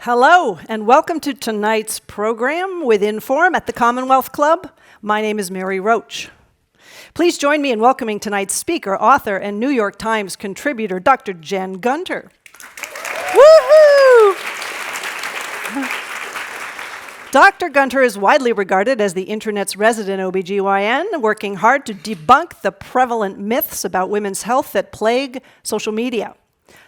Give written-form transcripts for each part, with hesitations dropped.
Hello, and welcome to tonight's program with Inform at the Commonwealth Club. My name is Mary Roach. Please join me in welcoming tonight's speaker, author, and New York Times contributor, Dr. Jen Gunter. Woohoo! Dr. Gunter is widely regarded as the internet's resident OBGYN, working hard to debunk the prevalent myths about women's health that plague social media.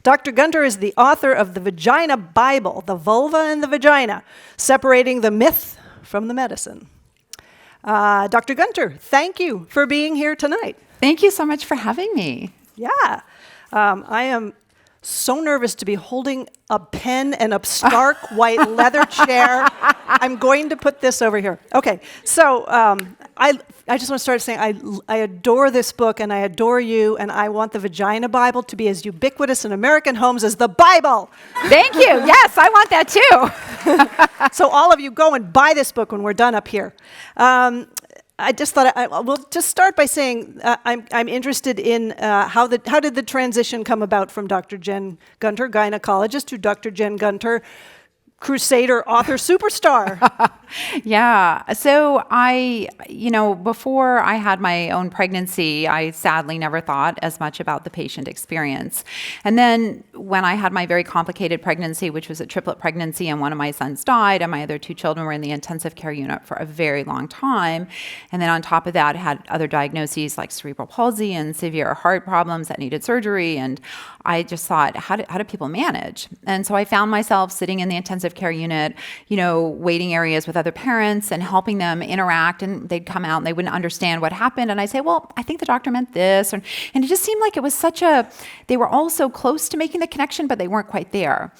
Dr. Gunter is the author of The Vagina Bible, The Vulva and the Vagina, Separating the Myth from the Medicine. Dr. Gunter, thank you for being here tonight. Thank you so much for having me. Yeah. I am so nervous to be holding a pen and a stark white leather chair. I'm going to put this over here. Okay, so I just want to start saying I adore this book and I adore you, and I want the Vagina Bible to be as ubiquitous in American homes as the Bible. Thank you. Yes, I want that too. So all of you go and buy this book when we're done up here. I just thought we'll just start by saying I'm interested in how did the transition come about from Dr. Jen Gunter, gynecologist, to Dr. Jen Gunter, crusader, author, superstar. Yeah. So before I had my own pregnancy, I sadly never thought as much about the patient experience. And then when I had my very complicated pregnancy, which was a triplet pregnancy, and one of my sons died, and my other two children were in the intensive care unit for a very long time. And then on top of that, I had other diagnoses like cerebral palsy and severe heart problems that needed surgery. And I just thought, how do people manage? And so I found myself sitting in the intensive care unit, waiting areas with other parents and helping them interact, and they'd come out and they wouldn't understand what happened. And I say, well, I think the doctor meant this. And it just seemed like it was they were all so close to making the connection, but they weren't quite there.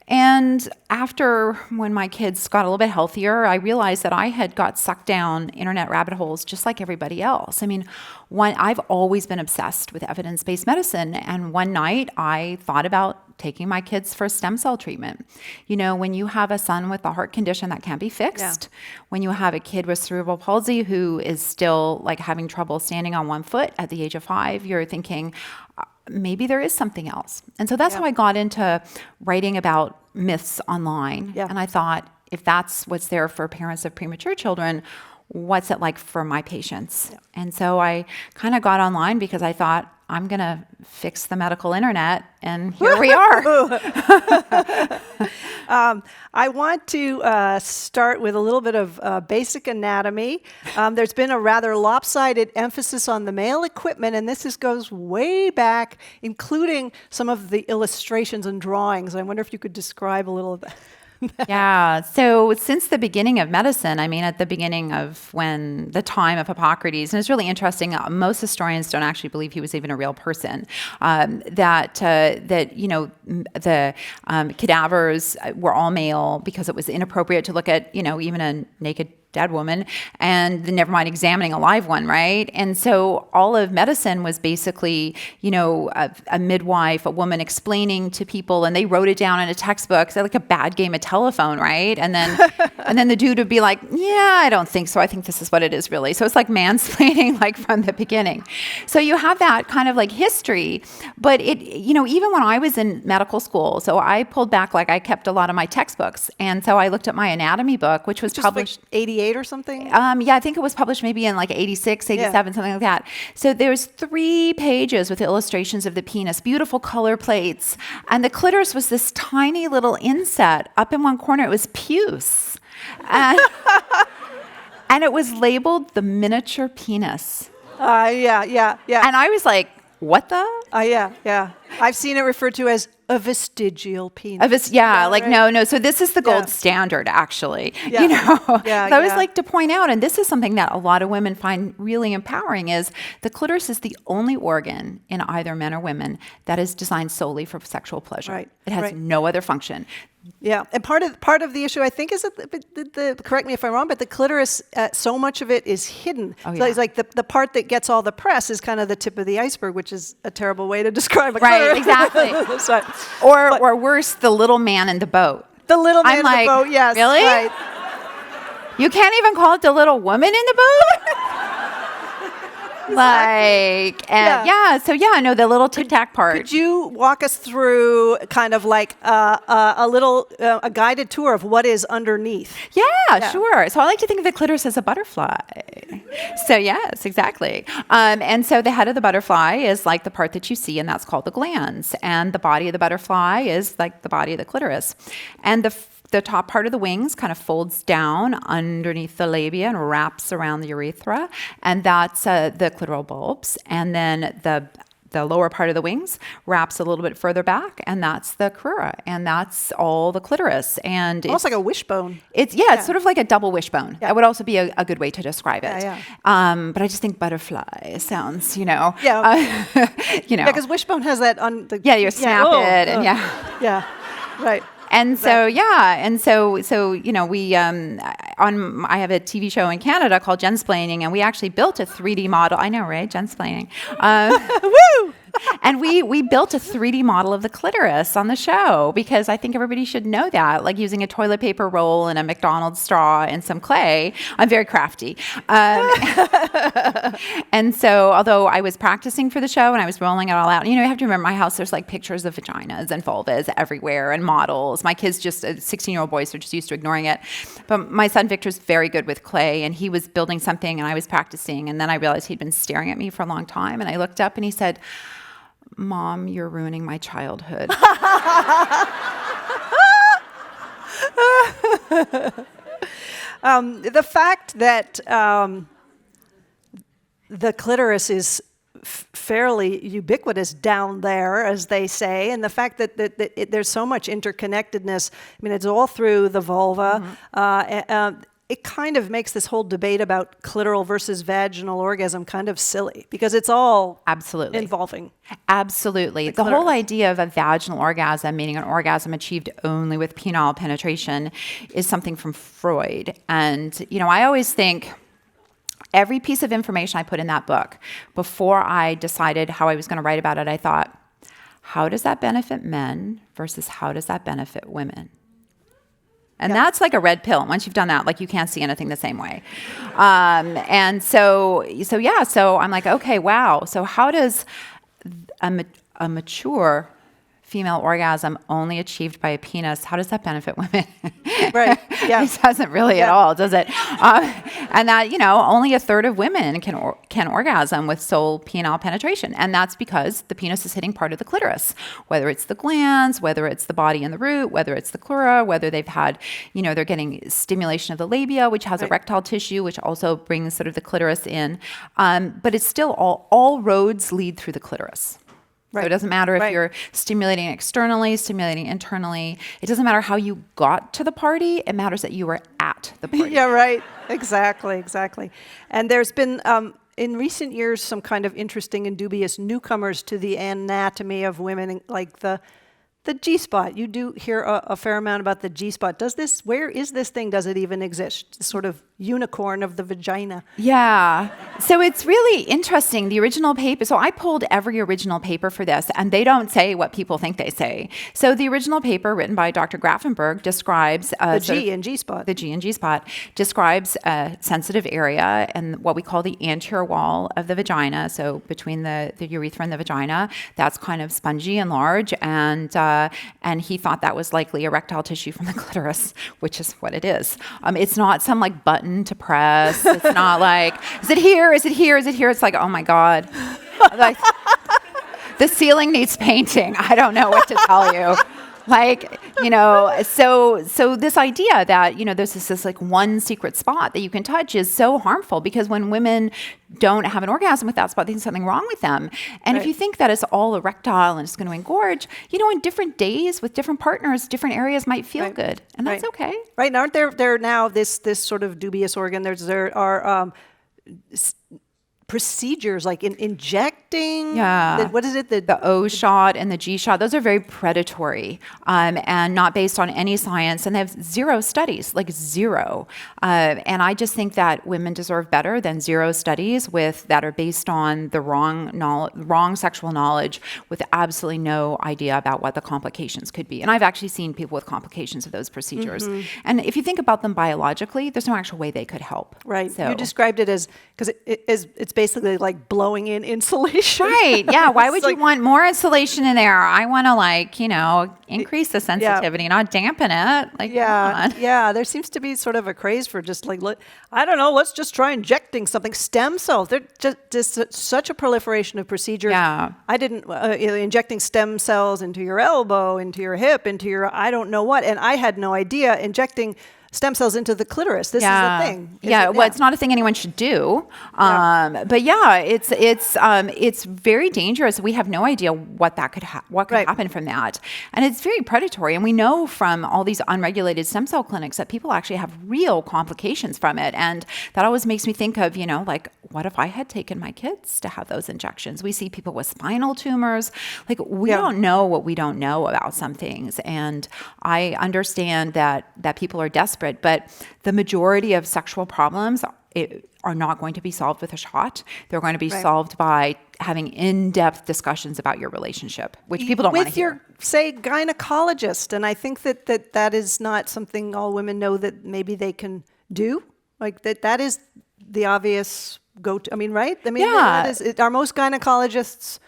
And after, when my kids got a little bit healthier, I realized that I had got sucked down internet rabbit holes just like everybody else. I mean, I've always been obsessed with evidence-based medicine. And one night I thought about taking my kids for stem cell treatment. When you have a son with a heart condition that can't be fixed, when you have a kid with cerebral palsy who is still like having trouble standing on one foot at the age of 5, you're thinking, maybe there is something else. And so that's how I got into writing about myths online. Yeah. And I thought, if that's what's there for parents of premature children, what's it like for my patients? Yeah. And so I kind of got online because I thought, I'm going to fix the medical internet, and here we are. I want to start with a little bit of basic anatomy. There's been a rather lopsided emphasis on the male equipment, and this goes way back, including some of the illustrations and drawings. I wonder if you could describe a little of that. Yeah. So since the beginning of medicine, at the beginning of the time of Hippocrates, and it's really interesting, most historians don't actually believe he was even a real person, that the cadavers were all male because it was inappropriate to look at, even a naked dead woman, and never mind examining a live one, right? And so all of medicine was basically, a midwife, a woman explaining to people, and they wrote it down in a textbook. So like a bad game of telephone, right? And then and then the dude would be like, yeah, I don't think so. I think this is what it is really. So it's like mansplaining like from the beginning. So you have that kind of like history, but it, even when I was in medical school, so I pulled back, like I kept a lot of my textbooks. And so I looked at my anatomy book, which was published like 88 or something? I think it was published maybe in like 86, 87, something like that. So there's 3 pages with illustrations of the penis, beautiful color plates. And the clitoris was this tiny little inset up in one corner. It was puce. And, and it was labeled the miniature penis. Yeah. And I was like, what the? Yeah. I've seen it referred to as a vestigial penis. Right? No. So this is the gold standard, actually. Yeah. So I always like to point out, and this is something that a lot of women find really empowering, is the clitoris is the only organ in either men or women that is designed solely for sexual pleasure. Right. It has no other function. Yeah, and part of the issue, I think, is that correct me if I'm wrong, but the clitoris, so much of it is hidden. Oh, so it's like the part that gets all the press is kind of the tip of the iceberg, which is a terrible way to describe a clitoris. Exactly. So, or worse, the little man in the boat. The little man in the boat, yes. Really? Right. You can't even call it the little woman in the boat? No, the little tic tac part. Could you walk us through kind of like a little a guided tour of what is underneath? Yeah, sure. So I like to think of the clitoris as a butterfly. So yes, exactly. And so the head of the butterfly is like the part that you see, and that's called the glans. And the body of the butterfly is like the body of the clitoris. And the top part of the wings kind of folds down underneath the labia and wraps around the urethra, and that's the clitoral bulbs. And then the lower part of the wings wraps a little bit further back, and that's the crura, and that's all the clitoris. And Almost like a wishbone. It's sort of like a double wishbone. That would also be a good way to describe it. But I just think butterfly sounds, Yeah. Because wishbone has that on the. Yeah, you snap it, and Yeah. Right. And so, we I have a TV show in Canada called Jensplaining, and we actually built a 3D model. I know, right? Jensplaining. Woo! And we built a 3D model of the clitoris on the show because I think everybody should know that, like using a toilet paper roll and a McDonald's straw and some clay. I'm very crafty. And so, although I was practicing for the show and I was rolling it all out, you have to remember my house, there's like pictures of vaginas and vulvas everywhere and models. My kids 16-year-old boys are just used to ignoring it. But my son Victor's very good with clay, and he was building something and I was practicing, and then I realized he'd been staring at me for a long time, and I looked up and he said, "Mom, you're ruining my childhood." The fact that the clitoris is fairly ubiquitous down there, as they say, and the fact that there's so much interconnectedness. I mean, it's all through the vulva. It kind of makes this whole debate about clitoral versus vaginal orgasm kind of silly because it's all absolutely involving. Absolutely. The whole idea of a vaginal orgasm, meaning an orgasm achieved only with penile penetration, is something from Freud. And, I always think every piece of information I put in that book, before I decided how I was going to write about it, I thought, how does that benefit men versus how does that benefit women? And that's like a red pill. And once you've done that, like you can't see anything the same way. And so I'm like, okay, wow. So how does a mature female orgasm only achieved by a penis, how does that benefit women? Right. Yeah. It doesn't really at all, does it? And that, only a third of women can orgasm with sole penile penetration. And that's because the penis is hitting part of the clitoris, whether it's the glands, whether it's the body and the root, whether it's the crura, whether they've had, they're getting stimulation of the labia, which has erectile tissue, which also brings sort of the clitoris in. But it's still all roads lead through the clitoris. Right. So it doesn't matter if you're stimulating externally, stimulating internally. It doesn't matter how you got to the party. It matters that you were at the party. Yeah, right. Exactly. And there's been, in recent years, some kind of interesting and dubious newcomers to the anatomy of women, like the G-spot. You do hear a fair amount about the G-spot. Where is this thing? Does it even exist? This sort of unicorn of the vagina. Yeah. So it's really interesting. The original paper, so I pulled every original paper for this, and they don't say what people think they say. So the original paper written by Dr. Grafenberg describes the G and G-spot. The G and G-spot describes a sensitive area and what we call the anterior wall of the vagina. So between the urethra and the vagina, that's kind of spongy and large, and he thought that was likely erectile tissue from the clitoris, which is what it is. It's not some like button to press. It's not like, is it here? Is it here? Is it here? It's like, oh my God. Like, the ceiling needs painting. I don't know what to tell you. Like, so this idea that, there's this like one secret spot that you can touch is so harmful because when women don't have an orgasm with that spot, they think something wrong with them. And if you think that it's all erectile and it's going to engorge, in different days with different partners, different areas might feel good. And that's okay. Right. And aren't there now this sort of dubious organ? There are procedures like injecting. What is it? The O shot and the G shot. Those are very predatory and not based on any science. And they have zero studies, like zero. And I just think that women deserve better than zero studies that are based on the wrong sexual knowledge with absolutely no idea about what the complications could be. And I've actually seen people with complications of those procedures. Mm-hmm. And if you think about them biologically, there's no actual way they could help. Right. So, you described it as, because it's basically like blowing in insulation. Right. Yeah. Why would It's you want more insulation in there? I want to increase the sensitivity, not dampen it. Like, come Yeah, on. yeah. There seems to be sort of a craze for just like, I don't know, let's just try injecting something. Stem cells. They're just such a proliferation of procedures. Yeah. I didn't, injecting stem cells into your elbow, into your hip, into your, I don't know what. And I had no idea injecting stem cells into the clitoris. This is a thing. Well, it's not a thing anyone should do. But yeah, it's very dangerous. We have no idea what that could happen from that, and it's very predatory. And we know from all these unregulated stem cell clinics that people actually have real complications from it. And that always makes me think of, like, what if I had taken my kids to have those injections? We see people with spinal tumors. Like, we don't know what we don't know about some things. And I understand that people are desperate. But the majority of sexual problems are not going to be solved with a shot. They're going to be solved by having in-depth discussions about your relationship, which people don't want to hear. With your, say, gynecologist. And I think that is not something all women know that maybe they can do. Like that is the obvious go-to. I mean, right? I mean, are most gynecologists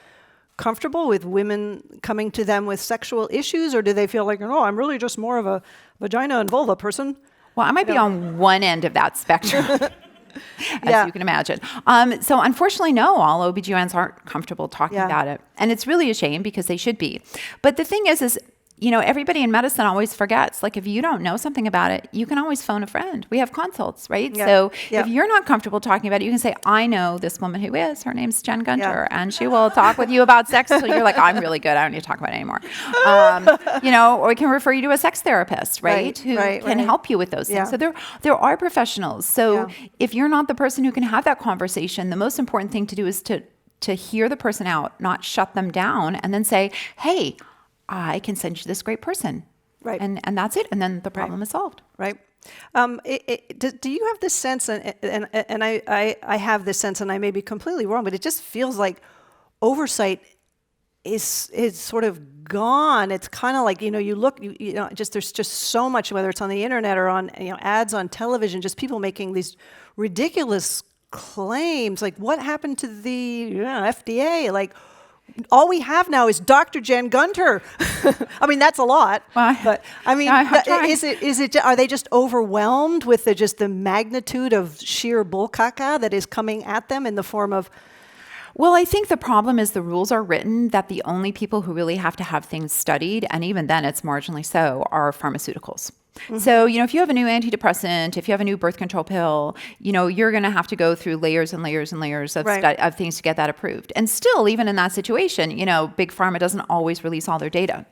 comfortable with women coming to them with sexual issues, or do they feel like, no, I'm really just more of a vagina and vulva person? Well, I might be on one end of that spectrum, as you can imagine. So unfortunately, no, all OBGYNs aren't comfortable talking about it. And it's really a shame because they should be. But the thing is everybody in medicine always forgets, like, if you don't know something about it, you can always phone a friend. We have consults, right? Yeah. So if you're not comfortable talking about it, you can say, I know this woman who is. Her name's Jen Gunter, and she will talk with you about sex until you're like, I'm really good. I don't need to talk about it anymore. Or we can refer you to a sex therapist, right? Who can help you with those things. So there are professionals. So if you're not the person who can have that conversation, the most important thing to do is to hear the person out, not shut them down, and then say, hey, I can send you this great person. Right. And that's it. And then the problem is solved. Right. Do you have this sense, and I have this sense, and I may be completely wrong, but it just feels like oversight is sort of gone. It's kind of like, you look, there's just so much, whether it's on the internet or on, ads on television, just people making these ridiculous claims. Like, what happened to the FDA? Like, all we have now is Dr. Jen Gunter. I mean, that's a lot. But I mean, are they just overwhelmed with the magnitude of sheer bullcaca that is coming at them in the form of? Well, I think the problem is the rules are written that the only people who really have to have things studied, and even then it's marginally so, are pharmaceuticals. Mm-hmm. So, if you have a new antidepressant, if you have a new birth control pill, you're going to have to go through layers and layers and layers of things to get that approved. And still, even in that situation, big pharma doesn't always release all their data.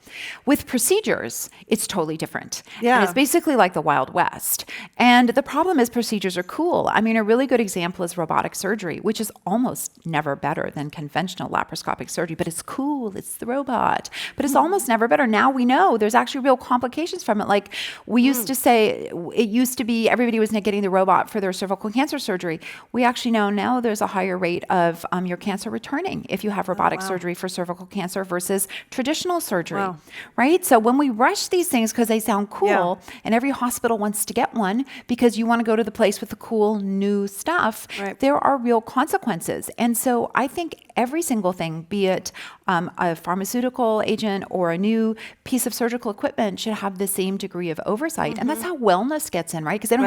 With procedures, it's totally different. Yeah. And it's basically like the Wild West. And the problem is procedures are cool. I mean, a really good example is robotic surgery, which is almost never better than conventional laparoscopic surgery, but it's cool. It's the robot. But it's almost never better. Now we know there's actually real complications from it. Like, we used to say, it used to be everybody was getting the robot for their cervical cancer surgery. We actually know now there's a higher rate of your cancer returning if you have robotic surgery for cervical cancer versus traditional surgery, right? So when we rush these things because they sound cool, and every hospital wants to get one because you want to go to the place with the cool new stuff, there are real consequences. And so I think every single thing, be it a pharmaceutical agent or a new piece of surgical equipment, should have the same degree of oversight. And that's how wellness gets in, right? Because they don't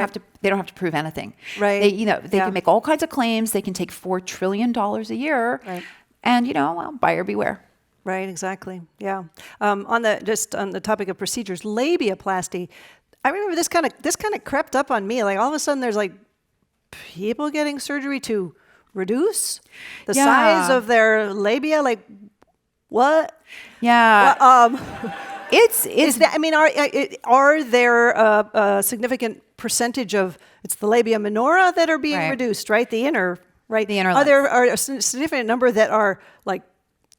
have to prove anything. Right. They can make all kinds of claims. They can take $4 trillion a year. Right. And buyer beware. Right, exactly. Yeah. On the topic of procedures, labiaplasty, I remember this kind of crept up on me. Like, all of a sudden there's like people getting surgery to reduce the size of their labia. Like, what? Yeah. Is that, I mean, are there a significant percentage of, it's the labia minora that are being reduced, right? The inner, right? The inner Are there a significant number that are like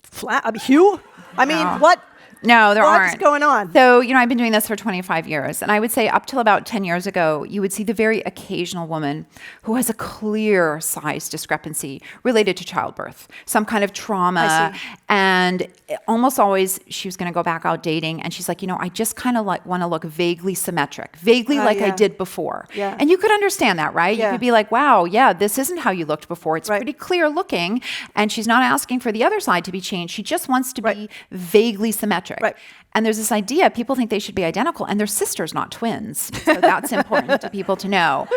flat? I mean, Hugh? I mean, what? No, there What's aren't. going on? So, I've been doing this for 25 years. And I would say up till about 10 years ago, you would see the very occasional woman who has a clear size discrepancy related to childbirth, some kind of trauma. And almost always she was going to go back out dating. And she's like, I just kind of want to look vaguely symmetric, vaguely like I did before. Yeah. And you could understand that, right? Yeah. You could be like, wow, yeah, this isn't how you looked before. It's Right. pretty clear looking. And she's not asking for the other side to be changed. She just wants to be vaguely symmetric. Right. And there's this idea, people think they should be identical, and they're sisters, not twins. So that's important to people to know.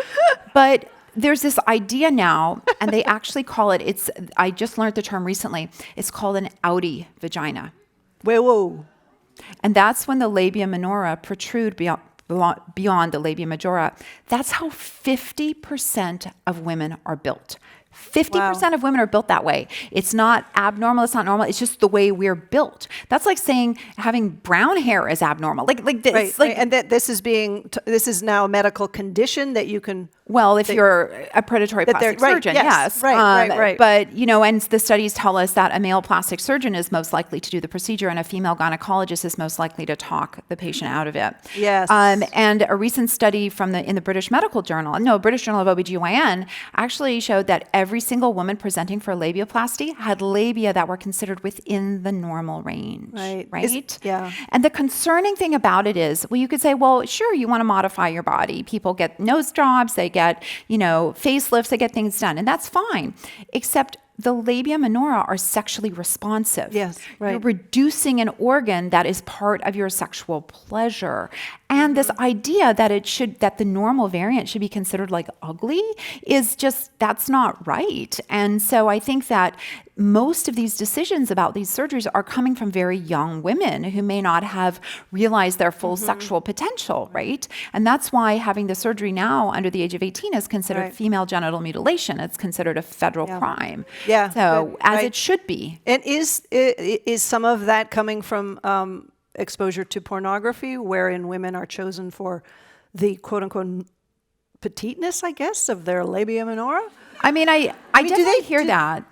But there's this idea now, and they actually call it, I just learned the term recently, it's called an outie vagina. Whoa. And that's when the labia minora protrude beyond the labia majora. That's how 50% of women are built. 50% of women are built that way. It's not abnormal. It's not normal. It's just the way we're built. That's like saying having brown hair is abnormal. Like this. Right. And that this is now a medical condition that you can. Well, if you're a predatory plastic surgeon, yes. Right. But, and the studies tell us that a male plastic surgeon is most likely to do the procedure and a female gynecologist is most likely to talk the patient out of it. Yes. And a recent study in the British Journal of OBGYN actually showed that every single woman presenting for labiaplasty had labia that were considered within the normal range. Right. Yeah. And the concerning thing about it is, you could say, well, sure, you want to modify your body. People get nose jobs, they get, facelifts, they get things done, and that's fine. Except the labia minora are sexually responsive. Yes, right. You're reducing an organ that is part of your sexual pleasure. And this idea that the normal variant should be considered like ugly is just, that's not right. And so I think that most of these decisions about these surgeries are coming from very young women who may not have realized their full sexual potential, right? And that's why having the surgery now under the age of 18 is considered female genital mutilation. It's considered a federal crime. Yeah. So as it should be. And is some of that coming from exposure to pornography, wherein women are chosen for the quote unquote petiteness, I guess, of their labia minora? I definitely hear that.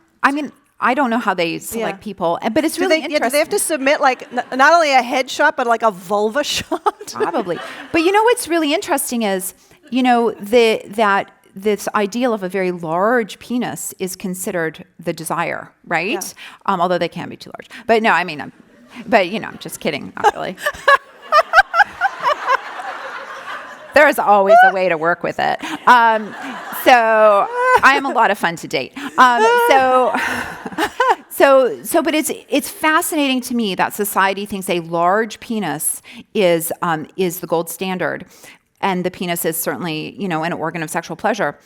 I don't know how they select people, but it's really interesting. Do they have to submit not only a headshot, but like a vulva shot? Probably. But what's really interesting is, that this ideal of a very large penis is considered the desire, right? Yeah. Although they can be too large. But no, I'm just kidding. Not really. There's always a way to work with it. So I am a lot of fun to date. But it's fascinating to me that society thinks a large penis is the gold standard, and the penis is certainly an organ of sexual pleasure.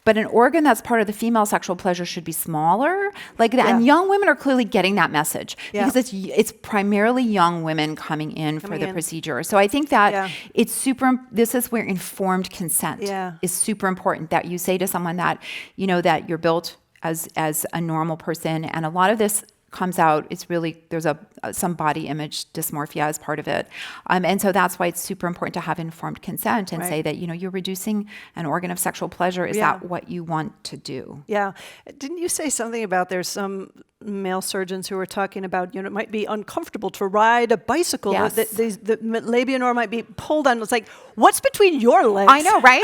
But an organ that's part of the female sexual pleasure should be smaller. And young women are clearly getting that message because it's primarily young women coming in for the procedure. So I think that this is where informed consent is super important, that you say to someone that, that you're built as a normal person. And a lot of this comes out, it's really, there's some body image dysmorphia as part of it. And so that's why it's super important to have informed consent and say that, you're reducing an organ of sexual pleasure. Is that what you want to do? Yeah. Didn't you say something about there's some male surgeons who are talking about, it might be uncomfortable to ride a bicycle. Yes. The labia minora might be pulled on. It's like, what's between your legs? I know, right?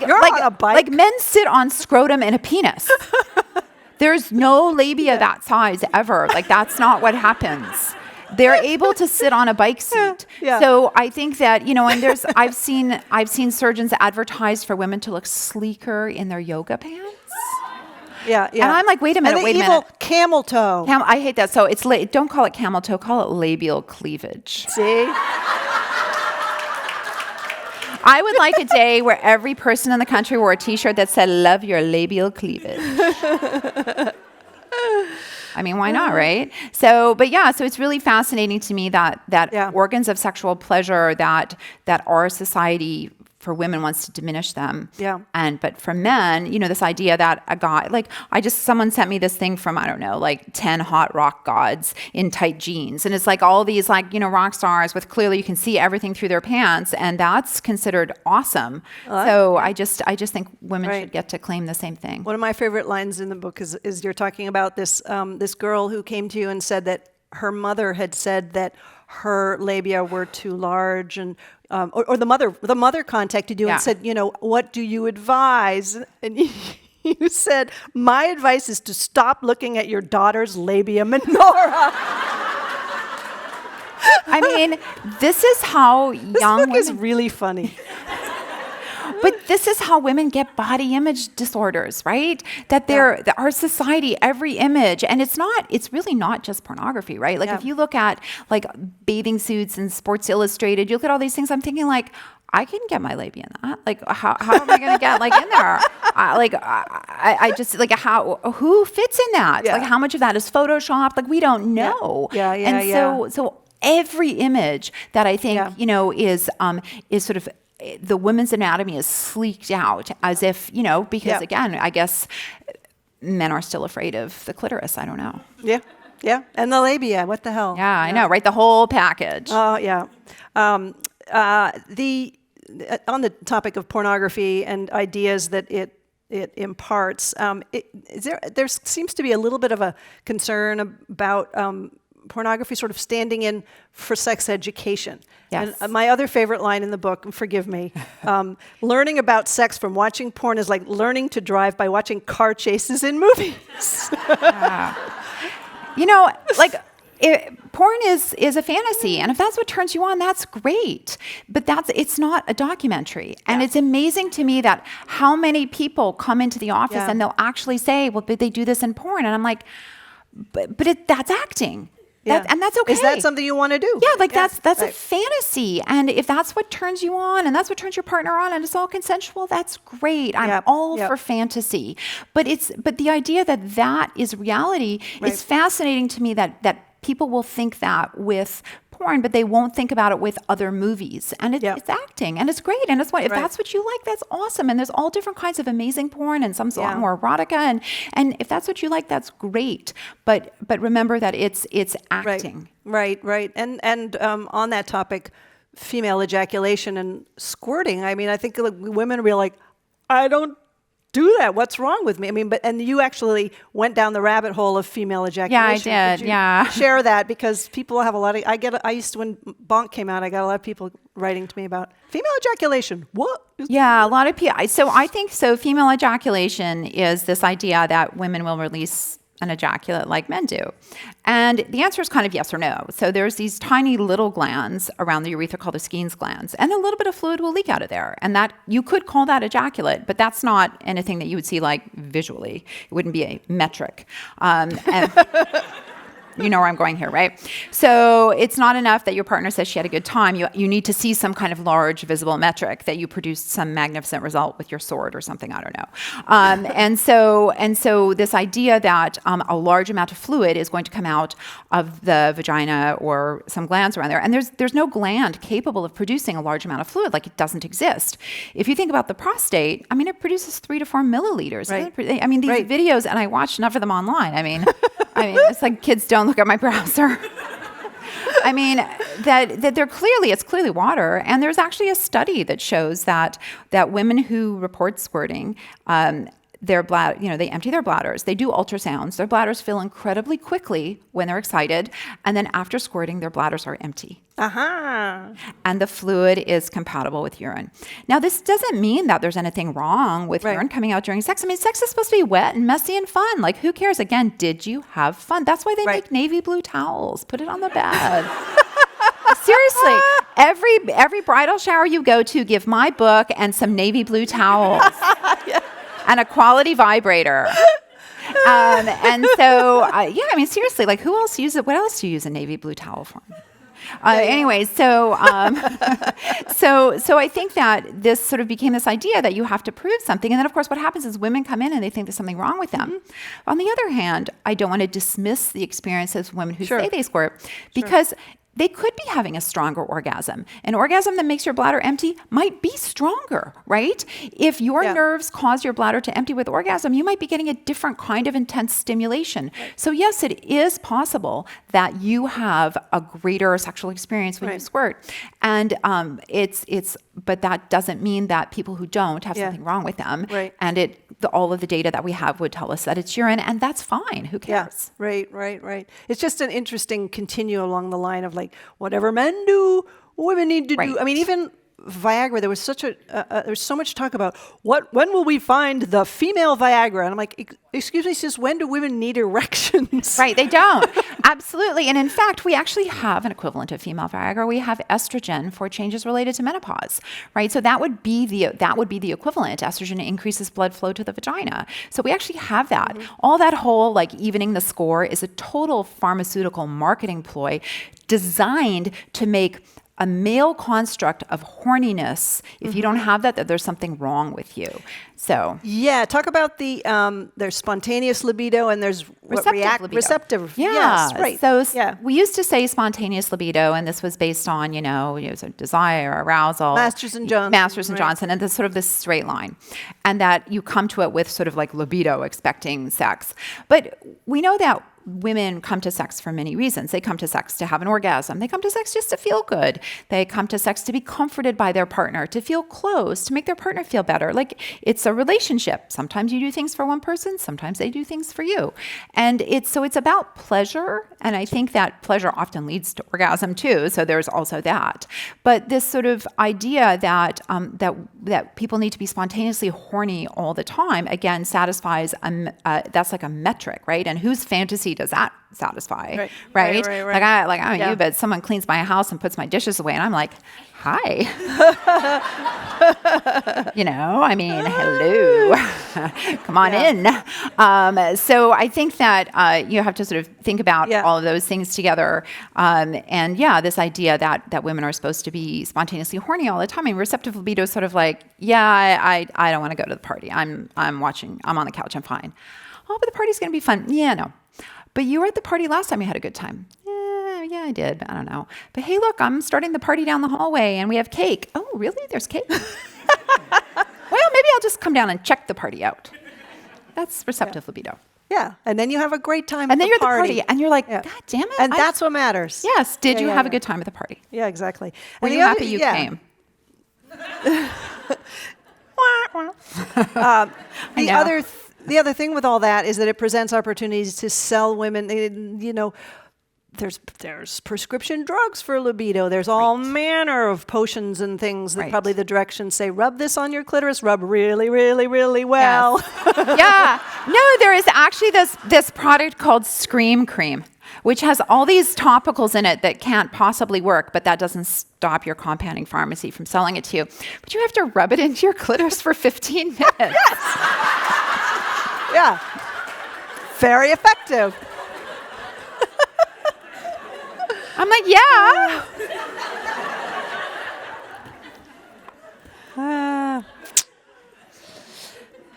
You're on a bike. Like men sit on scrotum and a penis. There's no labia that size ever. That's not what happens. They're able to sit on a bike seat. Yeah. So I think that, and I've seen surgeons advertise for women to look sleeker in their yoga pants. Yeah. And I'm like, wait a minute. Camel toe. I hate that. So don't call it camel toe, call it labial cleavage. See? I would like a day where every person in the country wore a T-shirt that said, "Love your labial cleavage." Why not, right? So it's really fascinating to me that organs of sexual pleasure that our society for women wants to diminish them. Yeah. But for men, this idea that a guy, someone sent me this thing from, 10 hot rock gods in tight jeans. And it's all these rock stars with clearly you can see everything through their pants. And that's considered awesome. So I just think women should get to claim the same thing. One of my favorite lines in the book is you're talking about this girl who came to you and said that her mother had said that her labia were too large, and or the mother contacted you Yeah. and said, what do you advise? And you said, my advice is to stop looking at your daughter's labia minora. I mean, this is how This young book women, is really funny. but this is how women get body image disorders, right? That that our society, every image, and it's really not just pornography, right? Like Yeah. if you look at like bathing suits and Sports Illustrated, you look at all these things, I'm thinking like, I can get my labia in that. Like, how am I going to get like in there? I just like who fits in that? Yeah. Like, how much of that is Photoshopped? Like, we don't know. Yeah, And so every image that I think is sort of the women's anatomy is sleeked out as if because again, I guess men are still afraid of the clitoris. I don't know. Yeah, and the labia. What the hell? Yeah, I know, right? The whole package. Oh, yeah. On the topic of pornography and ideas that it imparts, there seems to be a little bit of a concern about pornography sort of standing in for sex education. Yes. And my other favorite line in the book, and forgive me, learning about sex from watching porn is like learning to drive by watching car chases in movies. Porn is a fantasy, and if that's what turns you on, that's great. But it's not a documentary, and it's amazing to me that how many people come into the office and they'll actually say, "Well, did they do this in porn?" And I'm like, "But that's acting." And that's okay. Is that something you want to do? Yeah, that's right. a fantasy. And if that's what turns you on and that's what turns your partner on and it's all consensual, that's great. I'm all for fantasy. But the idea that is reality is fascinating to me, that people will think that with porn, but they won't think about it with other movies. And it's acting, and it's great. And if that's what you like, that's awesome. And there's all different kinds of amazing porn, and some's a lot more erotica. And if that's what you like, that's great. But remember that it's acting. Right. And on that topic, female ejaculation and squirting. I mean, I think women are like, I don't do that. What's wrong with me? I mean, and you actually went down the rabbit hole of female ejaculation. Yeah, I did. Could you share that, because people have a lot of. I used to, when Bonk came out, I got a lot of people writing to me about female ejaculation. What? Yeah, a lot of people. So I think female ejaculation is this idea that women will release an ejaculate like men do. And the answer is kind of yes or no. So there's these tiny little glands around the urethra called the Skene's glands, and a little bit of fluid will leak out of there. And that, you could call that ejaculate, but that's not anything that you would see like visually. It wouldn't be a metric. And you know where I'm going here, right? So it's not enough that your partner says she had a good time. You need to see some kind of large visible metric that you produced some magnificent result with your sword or something, I don't know. And so this idea that a large amount of fluid is going to come out of the vagina or some glands around there, and there's no gland capable of producing a large amount of fluid, like it doesn't exist. If you think about the prostate, I mean, it produces 3 to 4 milliliters. Right. I mean, these videos, and I watched enough of them online. I mean, it's like kids don't look at my browser. I mean, that it's clearly water, and there's actually a study that shows that women who report squirting, their bladder, they empty their bladders. They do ultrasounds. Their bladders fill incredibly quickly when they're excited, and then after squirting, their bladders are empty. And the fluid is compatible with urine. Now, this doesn't mean that there's anything wrong with urine coming out during sex. I mean, sex is supposed to be wet and messy and fun. Like, who cares? Again, did you have fun? That's why they make navy blue towels. Put it on the bed. Seriously, every bridal shower you go to, give my book and some navy blue towels. And a quality vibrator. And so, I mean, seriously, like, who else uses it? What else do you use a navy blue towel for? Anyway, so I think that this sort of became this idea that you have to prove something. And then, of course, what happens is women come in and they think there's something wrong with them. On the other hand, I don't want to dismiss the experiences of women who say they squirt, because they could be having a stronger orgasm. An orgasm that makes your bladder empty might be stronger, right? If your nerves cause your bladder to empty with orgasm, you might be getting a different kind of intense stimulation. So yes, it is possible that you have a greater sexual experience when you squirt. And but that doesn't mean that people who don't have something wrong with them. Right. And all of the data that we have would tell us that it's urine, and that's fine. Who Yeah, cares? right. It's just an interesting continue along the line of like, whatever men do, women need to do. Right. I mean, even Viagra, there was there's so much talk about when will we find the female Viagra? And I'm like, excuse me, sis, when do women need erections? Right, they don't. Absolutely. And in fact, we actually have an equivalent of female Viagra. We have estrogen for changes related to menopause, right? So that would be the equivalent. Estrogen increases blood flow to the vagina. So we actually have that. All that whole like evening the score is a total pharmaceutical marketing ploy designed to make a male construct of horniness. If you don't have that there's something wrong with you. So Yeah, talk about there's spontaneous libido and there's receptive. Yeah. Yes, right. So yeah. we used to say spontaneous libido, and this was based on, so desire, arousal. Masters and Johnson. Masters and right. Johnson, and this sort of this straight line. And that you come to it with sort of like libido, expecting sex. But we know that women come to sex for many reasons. They come to sex to have an orgasm. They come to sex just to feel good. They come to sex to be comforted by their partner, to feel close, to make their partner feel better. Like it's a relationship. Sometimes you do things for one person, sometimes they do things for you. And it's about pleasure. And I think that pleasure often leads to orgasm too. So there's also that. But this sort of idea that that people need to be spontaneously horny all the time, again, satisfies, that's like a metric, right? And whose fantasy does that satisfy, right? Like I don't know you, but someone cleans my house and puts my dishes away, and I'm like, hi. Hello. Come on in. So I think that you have to sort of think about all of those things together. This idea that women are supposed to be spontaneously horny all the time. I mean, receptive libido is sort of like, I don't want to go to the party. I'm watching. I'm on the couch. I'm fine. Oh, but the party's going to be fun. Yeah, no. But you were at the party last time you had a good time. Yeah, I did. I don't know. But hey, look, I'm starting the party down the hallway and we have cake. Oh, really? There's cake? Well, maybe I'll just come down and check the party out. That's receptive libido. Yeah, and then you have a great time and at then the you're party. at the party and you're like, God damn it. And that's what matters. Yes. Did you have a good time at the party? Yeah, exactly. Were you happy you came? The other thing with all that is that it presents opportunities to sell women. There's prescription drugs for libido. There's all manner of potions and things that probably the directions say, rub this on your clitoris, rub really, really, really well. Yes. Yeah. No, there is actually this product called Scream Cream, which has all these topicals in it that can't possibly work, but that doesn't stop your compounding pharmacy from selling it to you. But you have to rub it into your clitoris for 15 minutes. Yes. Yeah. Very effective. I'm like, yeah.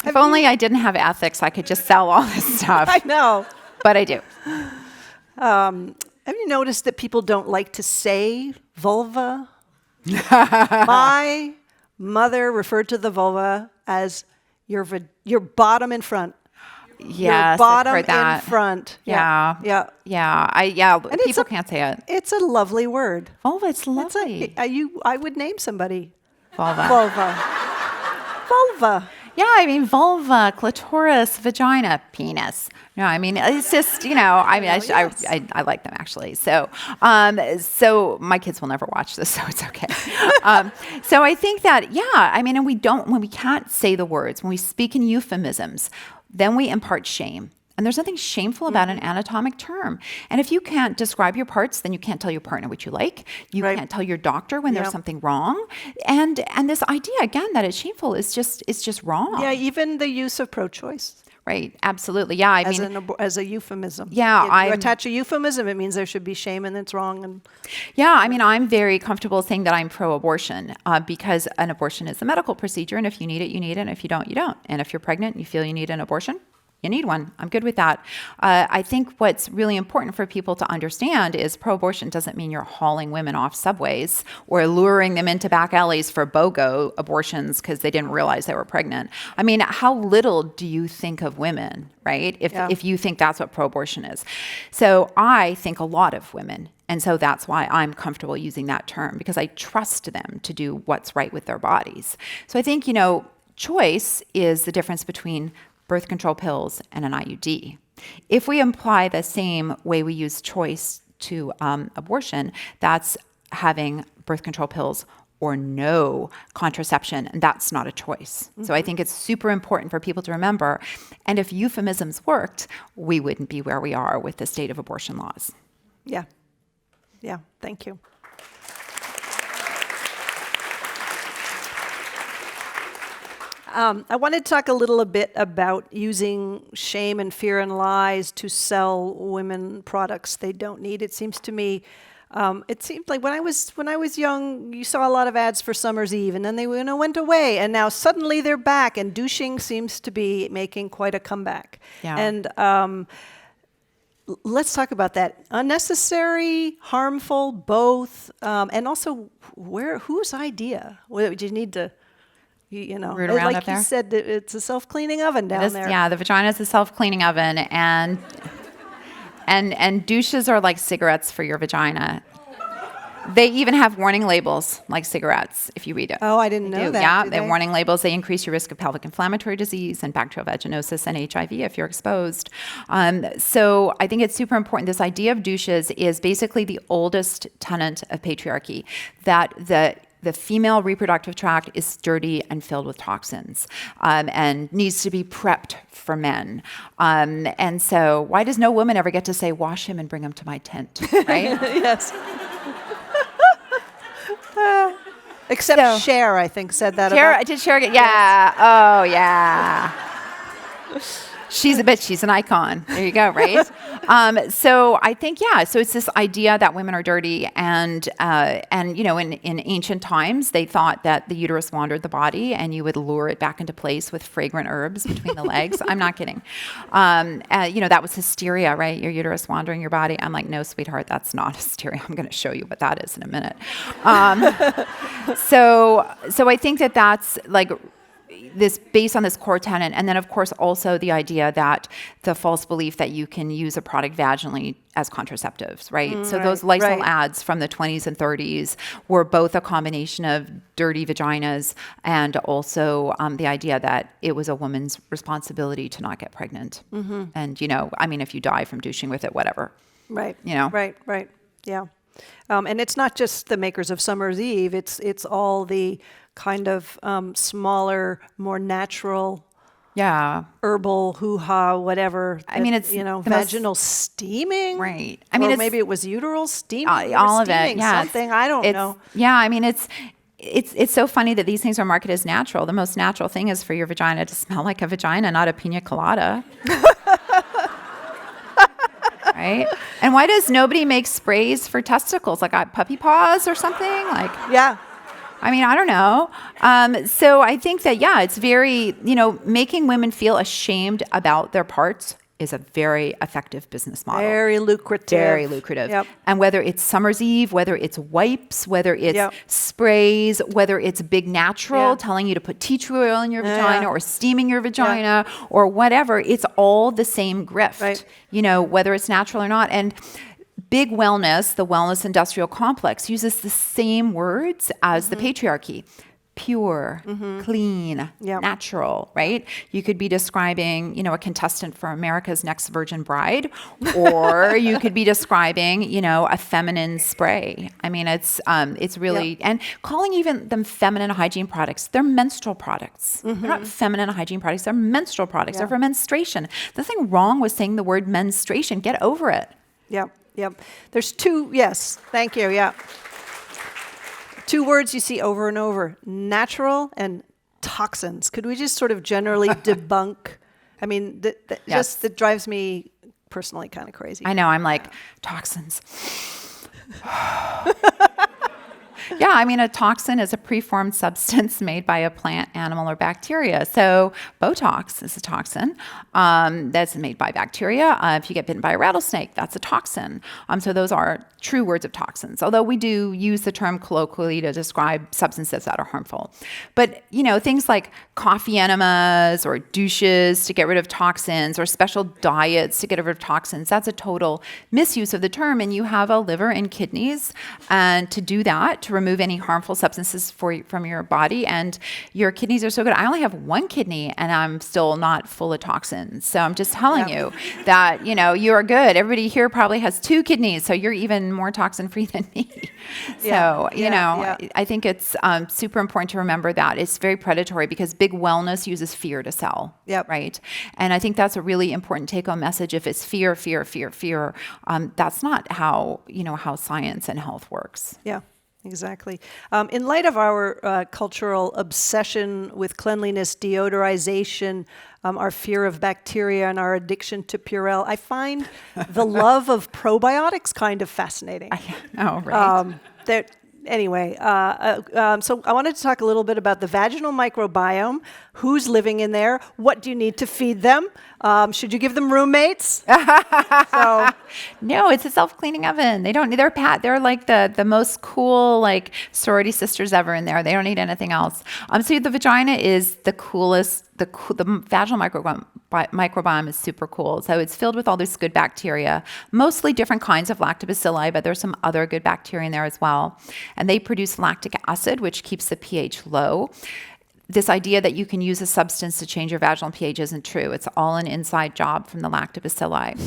If only I didn't have ethics, I could just sell all this stuff. I know. But I do. Have you noticed that people don't like to say vulva? My mother referred to the vulva as your bottom in front. Yes, your bottom I've heard that. in front. Yeah. And people can't say it. It's a lovely word. Vulva, it's lovely. I would name somebody. Vulva. Vulva. Yeah, I mean, vulva, clitoris, vagina, penis. No, I mean, it's just, I like them actually. So my kids will never watch this, so it's okay. So I think that, and when we can't say the words, when we speak in euphemisms, then we impart shame. And there's nothing shameful about an anatomic term. And if you can't describe your parts, then you can't tell your partner what you like. You can't tell your doctor when there's something wrong. And this idea, again, that it's shameful is just wrong. Yeah, even the use of pro-choice. Right, absolutely. Yeah, I mean, as a euphemism. Yeah, you attach a euphemism, it means there should be shame and it's wrong. And yeah, I mean, I'm very comfortable saying that I'm pro-abortion because an abortion is a medical procedure, and if you need it, you need it, and if you don't, you don't. And if you're pregnant and you feel you need an abortion, you need one. I'm good with that. I think what's really important for people to understand is pro-abortion doesn't mean you're hauling women off subways or luring them into back alleys for BOGO abortions because they didn't realize they were pregnant. I mean, how little do you think of women, right? If you think that's what pro-abortion is. So I think a lot of women. And so that's why I'm comfortable using that term, because I trust them to do what's right with their bodies. So I think, Choice is the difference between birth control pills and an IUD. If we apply the same way we use choice to abortion, that's having birth control pills or no contraception, and that's not a choice. So I think it's super important for people to remember, and if euphemisms worked, we wouldn't be where we are with the state of abortion laws. Yeah. Yeah, thank you. I wanted to talk a little bit about using shame and fear and lies to sell women products they don't need. It seems to me, it seemed like when I was young, you saw a lot of ads for Summer's Eve, and then they went away, and now suddenly they're back, and douching seems to be making quite a comeback. Yeah. And let's talk about that. Unnecessary, harmful, both, and also whose idea? Did you need to? You know, Root around like up there? you said, it's a self-cleaning oven down there. Yeah, the vagina is a self-cleaning oven, and douches are like cigarettes for your vagina. They even have warning labels like cigarettes if you read it. Oh, I didn't They know do. that. Yeah, Do they have they? warning labels. They increase your risk of pelvic inflammatory disease and bacterial vaginosis and HIV if you're exposed. So I think it's super important. This idea of douches is basically the oldest tenet of patriarchy, that the female reproductive tract is dirty and filled with toxins and needs to be prepped for men. And so why does no woman ever get to say, wash him and bring him to my tent, right? Yes. Except Cher, I think, said that about. Did Cher get, yeah, oh yeah. She's an icon. There you go, right? So I think, yeah, so it's this idea that women are dirty, and you know, in ancient times, they thought that the uterus wandered the body and you would lure it back into place with fragrant herbs between the legs. I'm not kidding. You know, that was hysteria, right? Your uterus wandering your body. I'm like, no, sweetheart, that's not hysteria. I'm going to show you what that is in a minute. So I think that that's like, this based on this core tenet, and then of course also the idea that the false belief that you can use a product vaginally as contraceptives, right? So those Lysol ads from the 20s and 30s were both a combination of dirty vaginas and also the idea that it was a woman's responsibility to not get pregnant. And you know, I mean, if you die from douching with it, whatever. Right. You know? Right. Yeah. And it's not just the makers of Summer's Eve. It's all the kind of smaller, more natural, herbal, hoo-ha, whatever. I mean, it's you know, the most- vaginal steaming, Right. I mean, or it's maybe it was uteral steaming, all of steaming it. Yeah, something. I don't know. Yeah, I mean, it's so funny that these things are marketed as natural. The most natural thing is for your vagina to smell like a vagina, not a pina colada. Right? And why does nobody make sprays for testicles, like puppy paws or something? Like, Yeah. I mean, I don't know. So I think that, yeah, it's very, you know, making women feel ashamed about their parts is a very effective business model. Very lucrative. Very lucrative. Yep. And whether it's Summer's Eve, whether it's wipes, whether it's Yep. sprays, whether it's Big Natural Yeah. telling you to put tea tree oil in your vagina or steaming your vagina or whatever, it's all the same grift, Right. you know, whether it's natural or not. And Big Wellness, the wellness industrial complex, uses the same words as the patriarchy. Pure, clean, Yep. natural, right? You could be describing, you know, a contestant for America's Next Virgin Bride, or you could be describing, you know, a feminine spray. I mean, it's really, and calling even them feminine hygiene products, they're menstrual products. They're not feminine hygiene products, they're menstrual products. Yeah. They're for menstruation. There's nothing wrong with saying the word menstruation. Get over it. Yep. There's two, yes, thank you, yeah. Two words you see over and over, natural and toxins. Could we just sort of generally debunk? I mean, just that drives me personally kind of crazy. I know, I'm like, toxins. Yeah, I mean, a toxin is a preformed substance made by a plant, animal, or bacteria. So Botox is a toxin that's made by bacteria. If you get bitten by a rattlesnake, that's a toxin. So those are true words of toxins, although we do use the term colloquially to describe substances that are harmful. But, you know, things like coffee enemas or douches to get rid of toxins or special diets to get rid of toxins, that's a total misuse of the term. And you have a liver and kidneys. And to do that, to remove any harmful substances from your body, and your kidneys are so good. I only have one kidney, and I'm still not full of toxins. So I'm just telling you that, you are good. Everybody here probably has 2 kidneys, so you're even more toxin-free than me. So, I think it's super important to remember that. It's very predatory because big wellness uses fear to sell, right? And I think that's a really important take-home message. If it's fear, that's not how science and health works. Yeah. Exactly. In light of our cultural obsession with cleanliness, deodorization, our fear of bacteria, and our addiction to Purell, I find the love of probiotics kind of fascinating. Oh, right. Anyway, so I wanted to talk a little bit about the vaginal microbiome. Who's living in there? What do you need to feed them? Should you give them roommates? No, it's a self-cleaning oven. They're like the most cool like sorority sisters ever in there. They don't need anything else. So the vagina is the coolest. The vaginal microbiome is super cool. So it's filled with all this good bacteria, mostly different kinds of lactobacilli, but there's some other good bacteria in there as well. And they produce lactic acid, which keeps the pH low. This idea that you can use a substance to change your vaginal pH isn't true. It's all an inside job from the lactobacilli.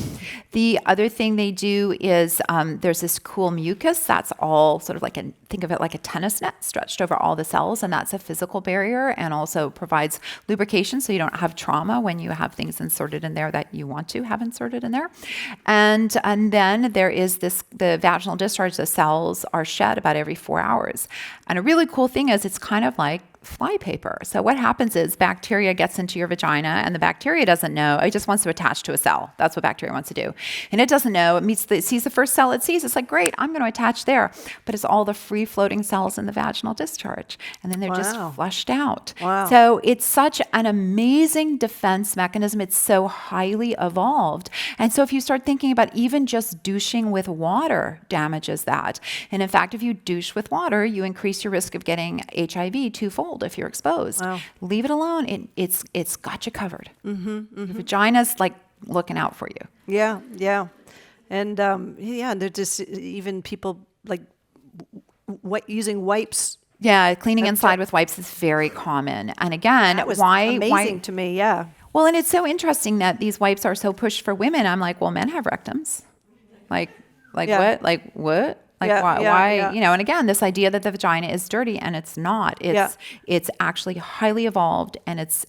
The other thing they do is there's this cool mucus that's all sort of think of it like a tennis net stretched over all the cells, and that's a physical barrier and also provides lubrication so you don't have trauma when you have things inserted in there that you want to have inserted in there. And then there is the vaginal discharge. The cells are shed about every 4 hours. And a really cool thing is it's kind of like flypaper. So what happens is bacteria gets into your vagina, and the bacteria doesn't know. It just wants to attach to a cell. That's what bacteria wants to do. And it doesn't know. It sees the first cell it sees. It's like, great, I'm going to attach there. But it's all the free-floating cells in the vaginal discharge. And then they're just flushed out. Wow. So it's such an amazing defense mechanism. It's so highly evolved. And so if you start thinking about even just douching with water damages that. And in fact, if you douche with water, you increase your risk of getting HIV twofold if you're exposed. Wow. Leave it alone. It's got you covered. Your vagina's like looking out for you. Yeah. And they're just even people like using wipes. Yeah, cleaning inside with wipes is very common. And again, That was why amazing to me, yeah. Well, and it's so interesting that these wipes are so pushed for women. I'm like, well, men have rectums. Like what? Like what? Like why? And again, this idea that the vagina is dirty, and it's not. It's actually highly evolved, and it's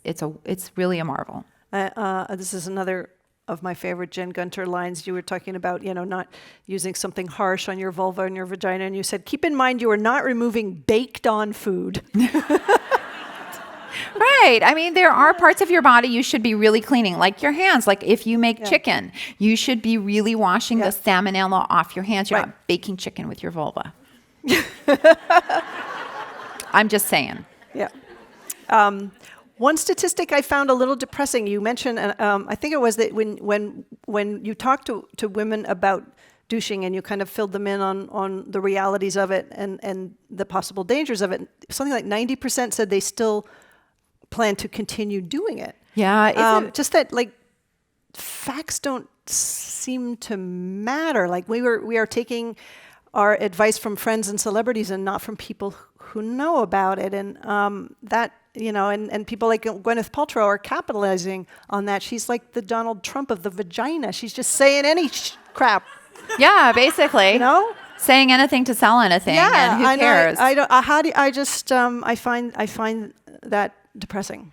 really a marvel. This is another of my favorite Jen Gunter lines. You were talking about, not using something harsh on your vulva and your vagina, and you said, keep in mind you are not removing baked-on food. Right. I mean, there are parts of your body you should be really cleaning, like your hands. Like if you make chicken, you should be really washing the salmonella off your hands. You're not baking chicken with your vulva. I'm just saying. Yeah. One statistic I found a little depressing. You mentioned, I think it was that when you talk to women about douching and you kind of filled them in on the realities of it and the possible dangers of it, something like 90% said they still plan to continue doing it. Yeah. Just that, like, facts don't seem to matter. Like we are taking our advice from friends and celebrities and not from people who know about it. And that, and people like Gwyneth Paltrow are capitalizing on that. She's like the Donald Trump of the vagina. She's just saying any crap. Yeah, basically. Saying anything to sell anything. Yeah, and who cares? I find that depressing.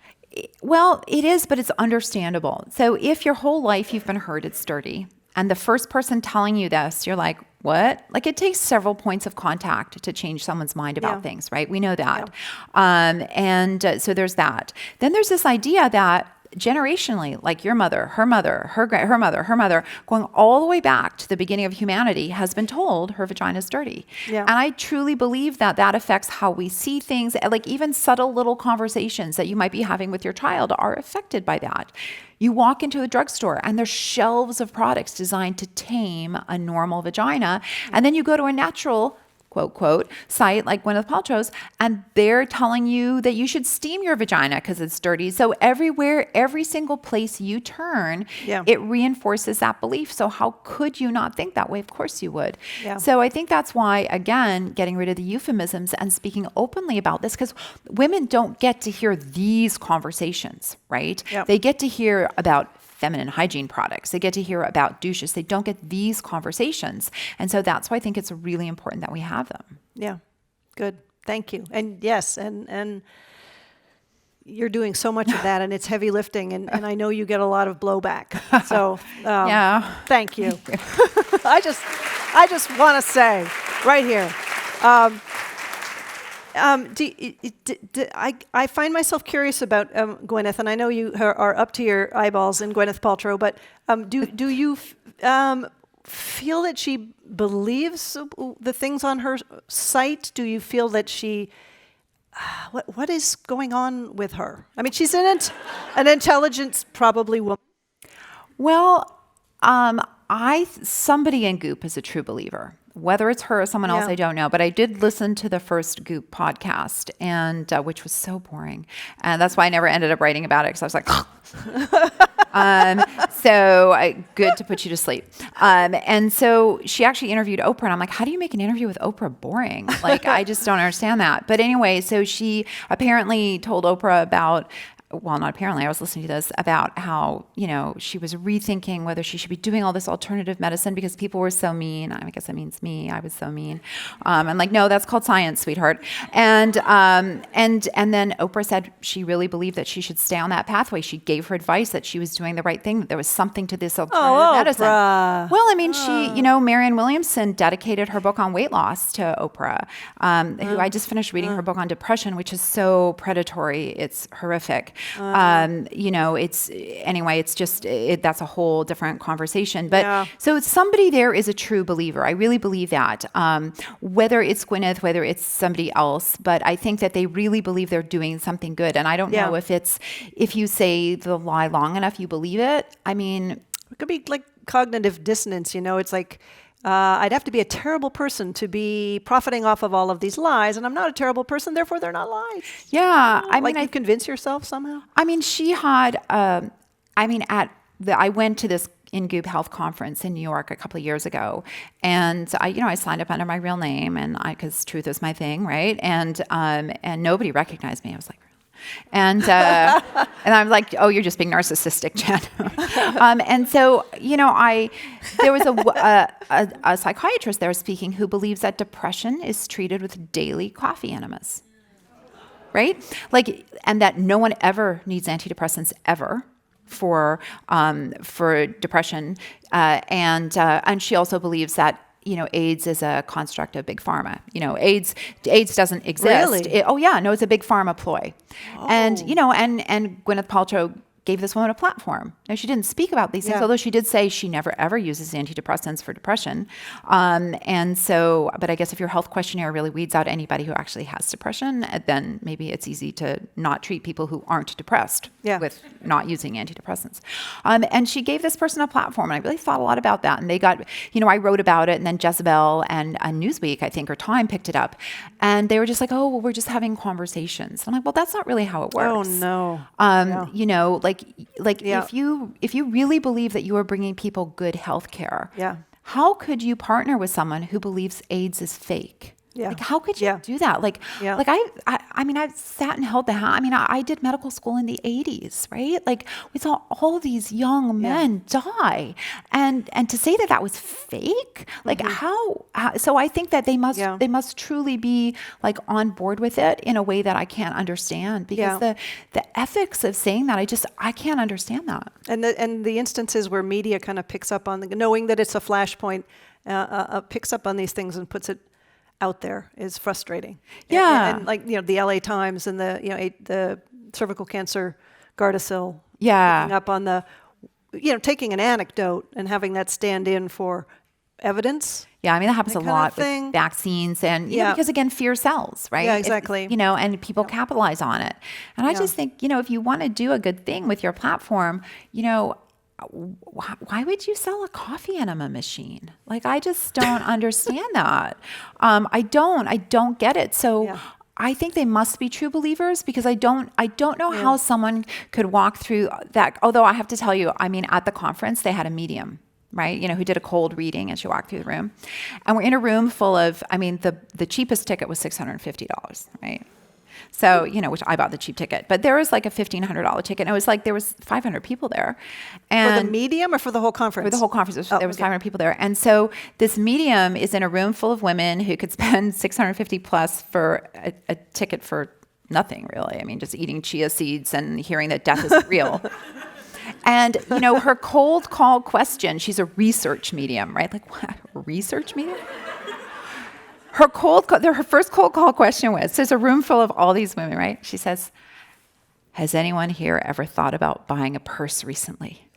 Well, it is, but it's understandable. So if your whole life you've been heard it's dirty, and the first person telling you this, you're like, what? Like it takes several points of contact to change someone's mind about things, right? We know that. Yeah. So there's that. Then there's this idea that generationally, like your mother, her mother, her mother, going all the way back to the beginning of humanity, has been told her vagina's dirty. Yeah. And I truly believe that affects how we see things. Like even subtle little conversations that you might be having with your child are affected by that. You walk into a drugstore and there's shelves of products designed to tame a normal vagina. And then you go to a natural quote, quote, site like Gwyneth Paltrow's, and they're telling you that you should steam your vagina because it's dirty. So everywhere, every single place you turn, it reinforces that belief. So how could you not think that way? Of course you would. Yeah. So I think that's why, again, getting rid of the euphemisms and speaking openly about this, because women don't get to hear these conversations, right? Yep. They get to hear about feminine hygiene products. They get to hear about douches. They don't get these conversations. And so that's why I think it's really important that we have them. Yeah, good. Thank you. And yes, and you're doing so much of that, and it's heavy lifting, and I know you get a lot of blowback. So thank you. I just want to say right here, I find myself curious about Gwyneth, and I know you are up to your eyeballs in Gwyneth Paltrow, but do you feel that she believes the things on her site? Do you feel that she... what is going on with her? I mean, she's an intelligent, probably woman. Well, somebody in Goop is a true believer. Whether it's her or someone else, I don't know. But I did listen to the first Goop podcast, and which was so boring. And that's why I never ended up writing about it, because I was like, good to put you to sleep. And so she actually interviewed Oprah, and I'm like, how do you make an interview with Oprah boring? Like, I just don't understand that. But anyway, so she apparently told Oprah about, well, not apparently, I was listening to this, about how, she was rethinking whether she should be doing all this alternative medicine because people were so mean. I guess that means me. I was so mean. I'm like, no, that's called science, sweetheart. And then Oprah said she really believed that she should stay on that pathway. She gave her advice that she was doing the right thing, that there was something to this alternative medicine. Oprah. Well, I mean, she, Marianne Williamson dedicated her book on weight loss to Oprah, who I just finished reading her book on depression, which is so predatory. It's horrific. That's a whole different conversation. But so somebody there is a true believer. I really believe that. Whether it's Gwyneth, whether it's somebody else, but I think that they really believe they're doing something good. And I don't know if you say the lie long enough, you believe it. I mean, it could be like cognitive dissonance. It's like, I'd have to be a terrible person to be profiting off of all of these lies, and I'm not a terrible person, therefore they're not lies. Yeah, I convince yourself somehow. I mean, she had. I went to this In Goop Health conference in New York a couple of years ago, and I signed up under my real name, and because truth is my thing, right? And nobody recognized me. I was like. And I'm like, oh, you're just being narcissistic, Jen. And so, there was a psychiatrist there speaking who believes that depression is treated with daily coffee enemas, right? Like, and that no one ever needs antidepressants ever for depression. And she also believes that AIDS is a construct of big pharma. AIDS doesn't exist. Really? It's a big pharma ploy. Oh. And Gwyneth Paltrow gave this woman a platform. Now, she didn't speak about these things, although she did say she never ever uses antidepressants for depression. And so, but I guess if your health questionnaire really weeds out anybody who actually has depression, then maybe it's easy to not treat people who aren't depressed with not using antidepressants. And she gave this person a platform, and I really thought a lot about that. And they got, I wrote about it, and then Jezebel and Newsweek, I think, or Time picked it up. And they were just like, oh, well, we're just having conversations. I'm like, well, that's not really how it works. Oh, no. If you really believe that you are bringing people good health care, how could you partner with someone who believes AIDS is fake? Yeah. Like, how could you do that? I mean, I've sat and held the hand. I mean, I did medical school in the 80s, right? Like, we saw all these young men die. And to say that was fake, like how, so I think that they must truly be like on board with it in a way that I can't understand, because the ethics of saying that, I can't understand that. And the instances where media kind of picks up on knowing that it's a flashpoint, picks up on these things and puts it out there is frustrating. And like, the LA Times and the cervical cancer Gardasil picking up on the, taking an anecdote and having that stand in for evidence. Yeah, I mean, that happens a lot with vaccines and, because again, fear sells, right? Yeah, exactly. And people capitalize on it. And I just think, if you want to do a good thing with your platform, why would you sell a coffee enema machine? Like, I just don't understand that. I don't get it. So Yeah. I think they must be true believers, because I don't know how someone could walk through that. Although I have to tell you, I mean, at the conference, they had a medium, right? You know, who did a cold reading as she walked through the room. And we're in a room full of, I mean, the cheapest ticket was $650, right? So, you know, which I bought the cheap ticket, but there was like a $1,500 ticket, and it was like there was 500 people there. And For the medium or for the whole conference? for the whole conference, there was 500 people there. And so this medium is in a room full of women who could spend 650 plus for a ticket for nothing, really. I mean, just eating chia seeds and hearing that death isn't real. And, you know, her cold call question, she's a research medium, right? Like, what? A research medium? Her first cold call question was, so it's a room full of all these women, right? She says, has anyone here ever thought about buying a purse recently?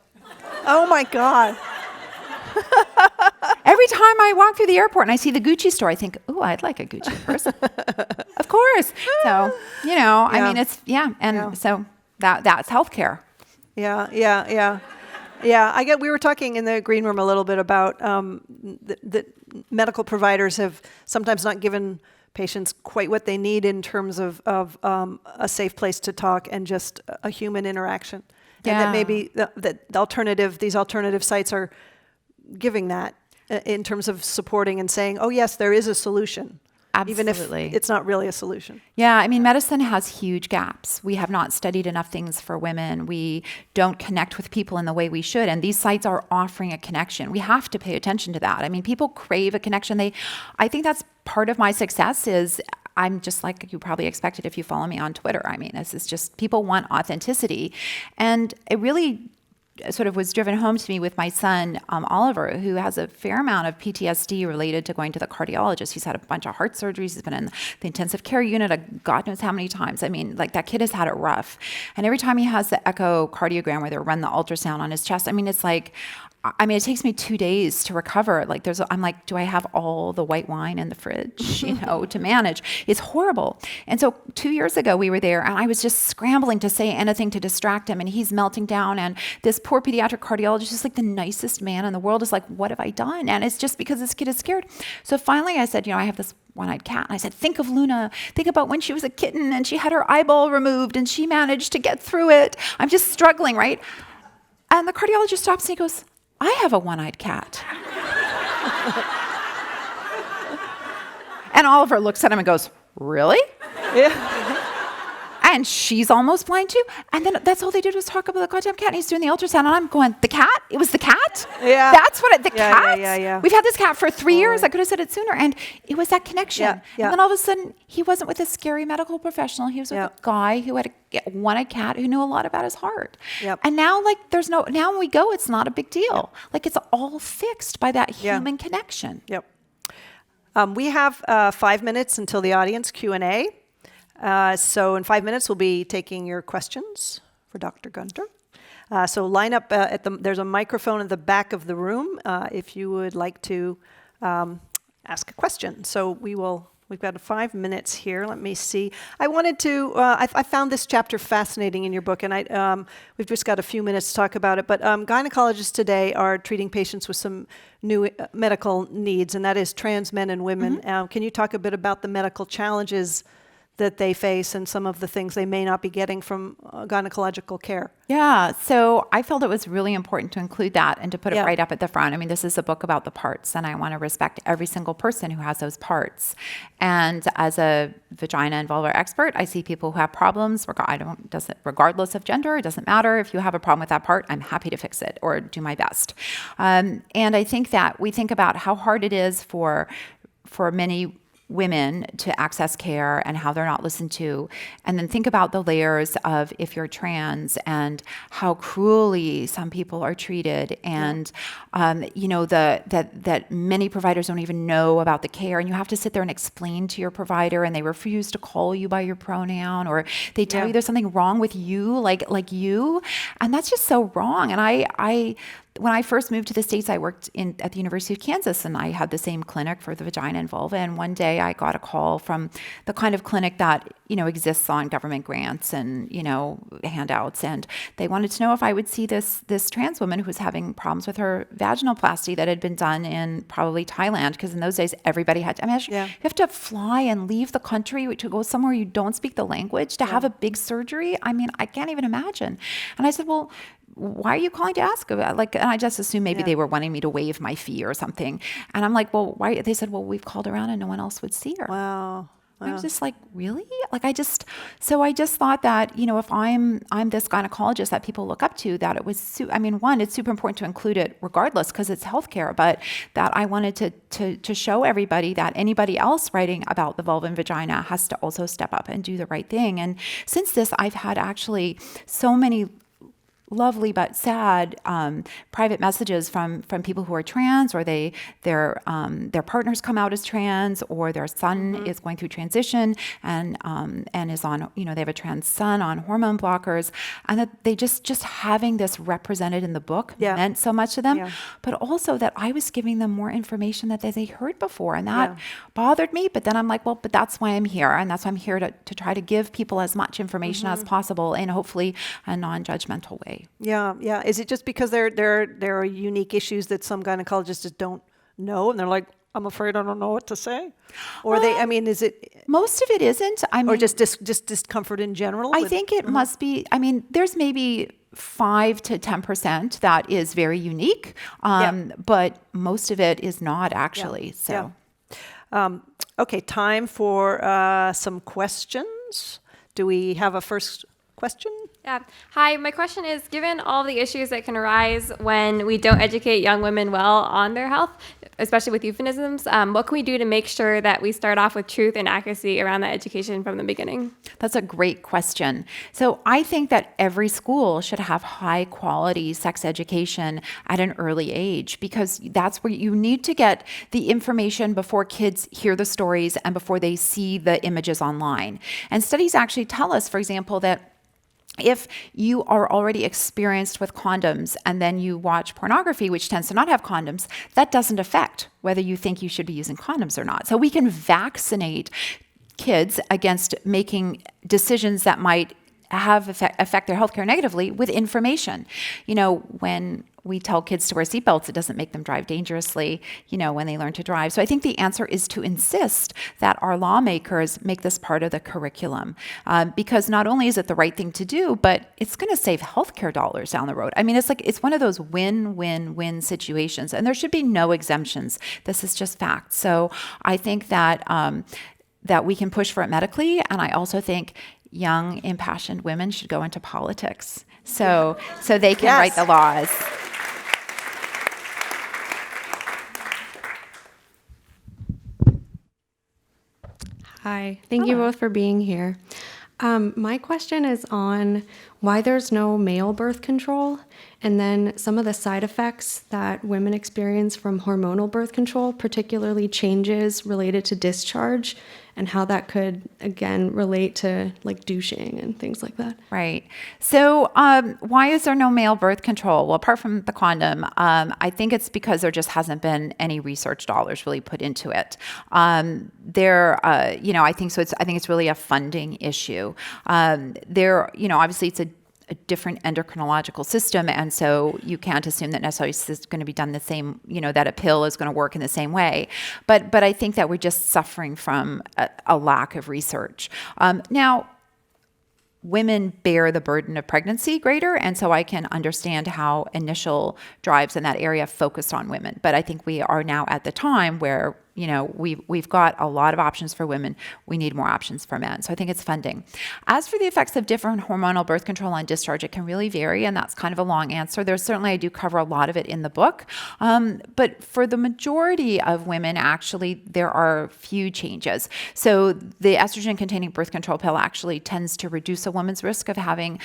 Oh my God. Every time I walk through the airport and I see the Gucci store, I think, ooh, I'd like a Gucci purse. Of course. So, you know, I mean, it's, so that's healthcare. Yeah. We were talking in the green room a little bit about that medical providers have sometimes not given patients quite what they need in terms of a safe place to talk and just a human interaction. And that maybe these alternative sites are giving that in terms of supporting and saying, oh yes, there is a solution. Absolutely. Even if it's not really a solution. Yeah, I mean, medicine has huge gaps. We have not studied enough things for women. We don't connect with people in the way we should. And these sites are offering a connection. We have to pay attention to that. I mean, people crave a connection. I think that's part of my success is I'm just like you probably expected if you follow me on Twitter. I mean, this is just, people want authenticity. And it really sort of was driven home to me with my son, Oliver, who has a fair amount of PTSD related to going to the cardiologist. He's had a bunch of heart surgeries. He's been in the intensive care unit God knows how many times. I mean, like, that kid has had it rough. And every time he has the echocardiogram where they run the ultrasound on his chest, I mean, it's like, it takes me 2 days to recover. Like, I'm like, do I have all the white wine in the fridge, to manage? It's horrible. And so 2 years ago we were there and I was just scrambling to say anything to distract him, and he's melting down. And this poor pediatric cardiologist is like the nicest man in the world, is like, what have I done? And it's just because this kid is scared. So finally I said, I have this one-eyed cat. And I said, think of Luna. Think about when she was a kitten and she had her eyeball removed and she managed to get through it. I'm just struggling, right? And the cardiologist stops and he goes, I have a one-eyed cat. And Oliver looks at him and goes, really? Yeah. And she's almost blind too. And then that's all they did was talk about the goddamn cat. And he's doing the ultrasound. And I'm going, the cat? It was the cat? Yeah. That's what the cat? Yeah. We've had this cat for 3 years. I could have said it sooner. And it was that connection. Yeah. And then all of a sudden, he wasn't with a scary medical professional. He was with a guy who had wanted a cat who knew a lot about his heart. Yep. And now, like, now when we go, it's not a big deal. Like, it's all fixed by that human connection. Yep. We have 5 minutes until the audience Q&A. So in 5 minutes, we'll be taking your questions for Dr. Gunter. So line up there's a microphone at the back of the room if you would like to ask a question. So we've got 5 minutes here. Let me see. I wanted to, I found this chapter fascinating in your book, and we've just got a few minutes to talk about it, but gynecologists today are treating patients with some new medical needs, and that is trans men and women. Mm-hmm. Can you talk a bit about the medical challenges that they face and some of the things they may not be getting from gynecological care? Yeah, so I felt it was really important to include that and to put it right up at the front. I mean, this is a book about the parts, and I want to respect every single person who has those parts. And as a vagina and vulvar expert, I see people who have problems, regardless of gender. It doesn't matter. If you have a problem with that part, I'm happy to fix it or do my best. And I think that we think about how hard it is for many women to access care and how they're not listened to, and then think about the layers of if you're trans and how cruelly some people are treated, and that many providers don't even know about the care, and you have to sit there and explain to your provider, and they refuse to call you by your pronoun, or they tell you there's something wrong with you, like you, and that's just so wrong. And I when I first moved to the States, I worked at the University of Kansas, and I had the same clinic for the vagina and vulva. And one day I got a call from the kind of clinic that, exists on government grants and, handouts. And they wanted to know if I would see this trans woman who was having problems with her vaginoplasty that had been done in probably Thailand, because in those days everybody had to, you have to fly and leave the country to go somewhere you don't speak the language to have a big surgery. I mean, I can't even imagine. And I said, well, why are you calling to ask about, and I just assumed maybe they were wanting me to waive my fee or something. And I'm like, well, why? They said, well, we've called around and no one else would see her. Wow. I was just like, really? I just thought that, if I'm this gynecologist that people look up to, that it was, one, it's super important to include it regardless because it's healthcare, but that I wanted to show everybody that anybody else writing about the vulva and vagina has to also step up and do the right thing. And since this, I've had actually so many lovely but sad private messages from people who are trans, or their partners come out as trans, or their son is going through transition and is on, they have a trans son on hormone blockers, and that they just having this represented in the book meant so much to them, but also that I was giving them more information that they heard before, and that bothered me. But then I'm like, well, but that's why I'm here, and that's why I'm here to try to give people as much information as possible in hopefully a non-judgmental way. Yeah. Is it just because there are unique issues that some gynecologists just don't know, and they're like, I'm afraid I don't know what to say? Or is it... Most of it isn't. Or just discomfort in general? I think it must be, there's maybe 5 to 10% that is very unique, but most of it is not actually. So, okay, time for some questions. Do we have a first question? Yeah. Hi, my question is, given all the issues that can arise when we don't educate young women well on their health, especially with euphemisms, what can we do to make sure that we start off with truth and accuracy around that education from the beginning? That's a great question. So I think that every school should have high quality sex education at an early age, because that's where you need to get the information before kids hear the stories and before they see the images online. And studies actually tell us, for example, that if you are already experienced with condoms and then you watch pornography, which tends to not have condoms, that doesn't affect whether you think you should be using condoms or not. So we can vaccinate kids against making decisions that might affect their healthcare negatively with information. When we tell kids to wear seatbelts, it doesn't make them drive dangerously, when they learn to drive. So I think the answer is to insist that our lawmakers make this part of the curriculum, because not only is it the right thing to do, but it's going to save healthcare dollars down the road. It's one of those win-win-win situations, and there should be no exemptions. This is just fact. So I think that that we can push for it medically, and I also think young, impassioned women should go into politics so they can write the laws. Hi, thank you both for being here. My question is on why there's no male birth control, and then some of the side effects that women experience from hormonal birth control, particularly changes related to discharge, and how that could, again, relate to like douching and things like that. Right. So why is there no male birth control? Well, apart from the condom, I think it's because there just hasn't been any research dollars really put into it. I think so. I think it's really a funding issue. Obviously it's a different endocrinological system, and so you can't assume that necessarily it's going to be done the same, that a pill is going to work in the same way. But I think that we're just suffering from a lack of research. Now, women bear the burden of pregnancy greater, and so I can understand how initial drives in that area focused on women. But I think we are now at the time where we've got a lot of options for women. We need more options for men. So I think it's funding. As for the effects of different hormonal birth control on discharge, it can really vary, and that's kind of a long answer. I do cover a lot of it in the book. But for the majority of women, actually, there are few changes. So the estrogen-containing birth control pill actually tends to reduce a woman's risk of having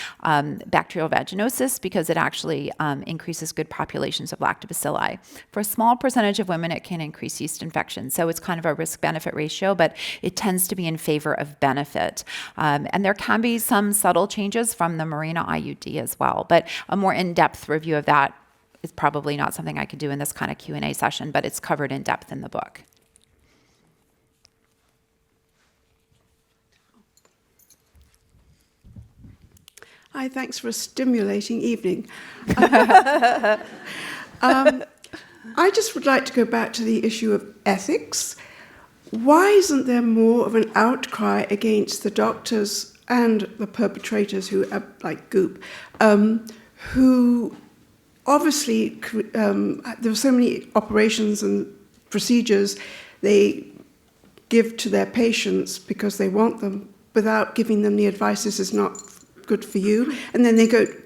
bacterial vaginosis, because it actually increases good populations of lactobacilli. For a small percentage of women, it can increase yeast infection. So it's kind of a risk-benefit ratio, but it tends to be in favor of benefit. And there can be some subtle changes from the Mirena IUD as well, but a more in-depth review of that is probably not something I could do in this kind of Q&A session, but it's covered in depth in the book. Hi, thanks for a stimulating evening. I just would like to go back to the issue of ethics. Why isn't there more of an outcry against the doctors and the perpetrators who are like Goop, who obviously, there are so many operations and procedures they give to their patients because they want them without giving them the advice, this is not good for you. And then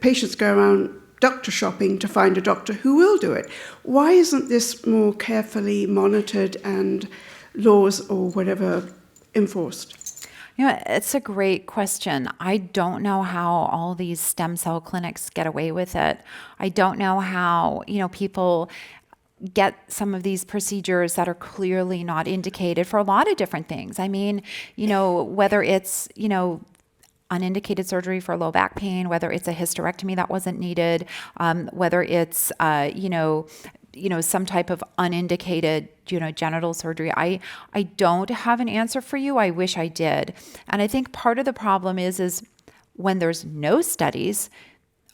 patients go around doctor shopping to find a doctor who will do it. Why isn't this more carefully monitored and laws or whatever enforced? You know, it's a great question. I don't know how all these stem cell clinics get away with it. I don't know how, people get some of these procedures that are clearly not indicated for a lot of different things. I mean, whether it's, unindicated surgery for low back pain, whether it's a hysterectomy that wasn't needed, whether it's, some type of unindicated, genital surgery. I don't have an answer for you. I wish I did. And I think part of the problem is when there's no studies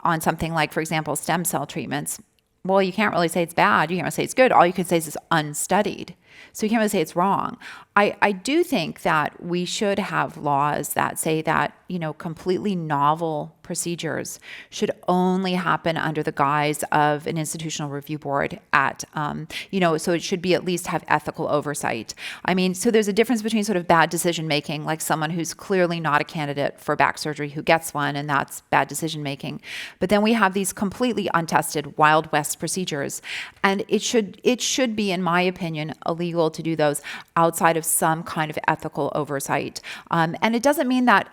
on something like, for example, stem cell treatments, well, you can't really say it's bad. You can't really say it's good. All you can say is it's unstudied. So you can't really say it's wrong. I do think that we should have laws that say that, completely novel procedures should only happen under the guise of an institutional review board at, so it should be at least have ethical oversight. I mean, so there's a difference between sort of bad decision making, like someone who's clearly not a candidate for back surgery who gets one, and that's bad decision making. But then we have these completely untested Wild West procedures, and it should be, in my opinion, illegal to do those outside of some kind of ethical oversight. And it doesn't mean that,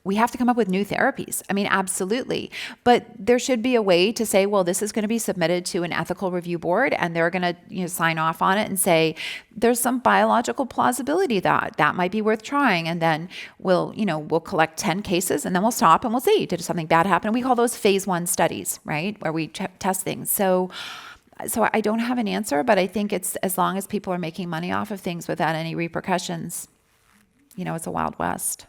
we have to come up with new therapies. Absolutely. But there should be a way to say, well, this is going to be submitted to an ethical review board, and they're going to sign off on it and say, there's some biological plausibility that might be worth trying. And then we'll collect 10 cases, and then we'll stop and we'll see, did something bad happen? We call those phase 1 studies, right? Where we test things. So I don't have an answer, but I think it's, as long as people are making money off of things without any repercussions, it's a Wild West.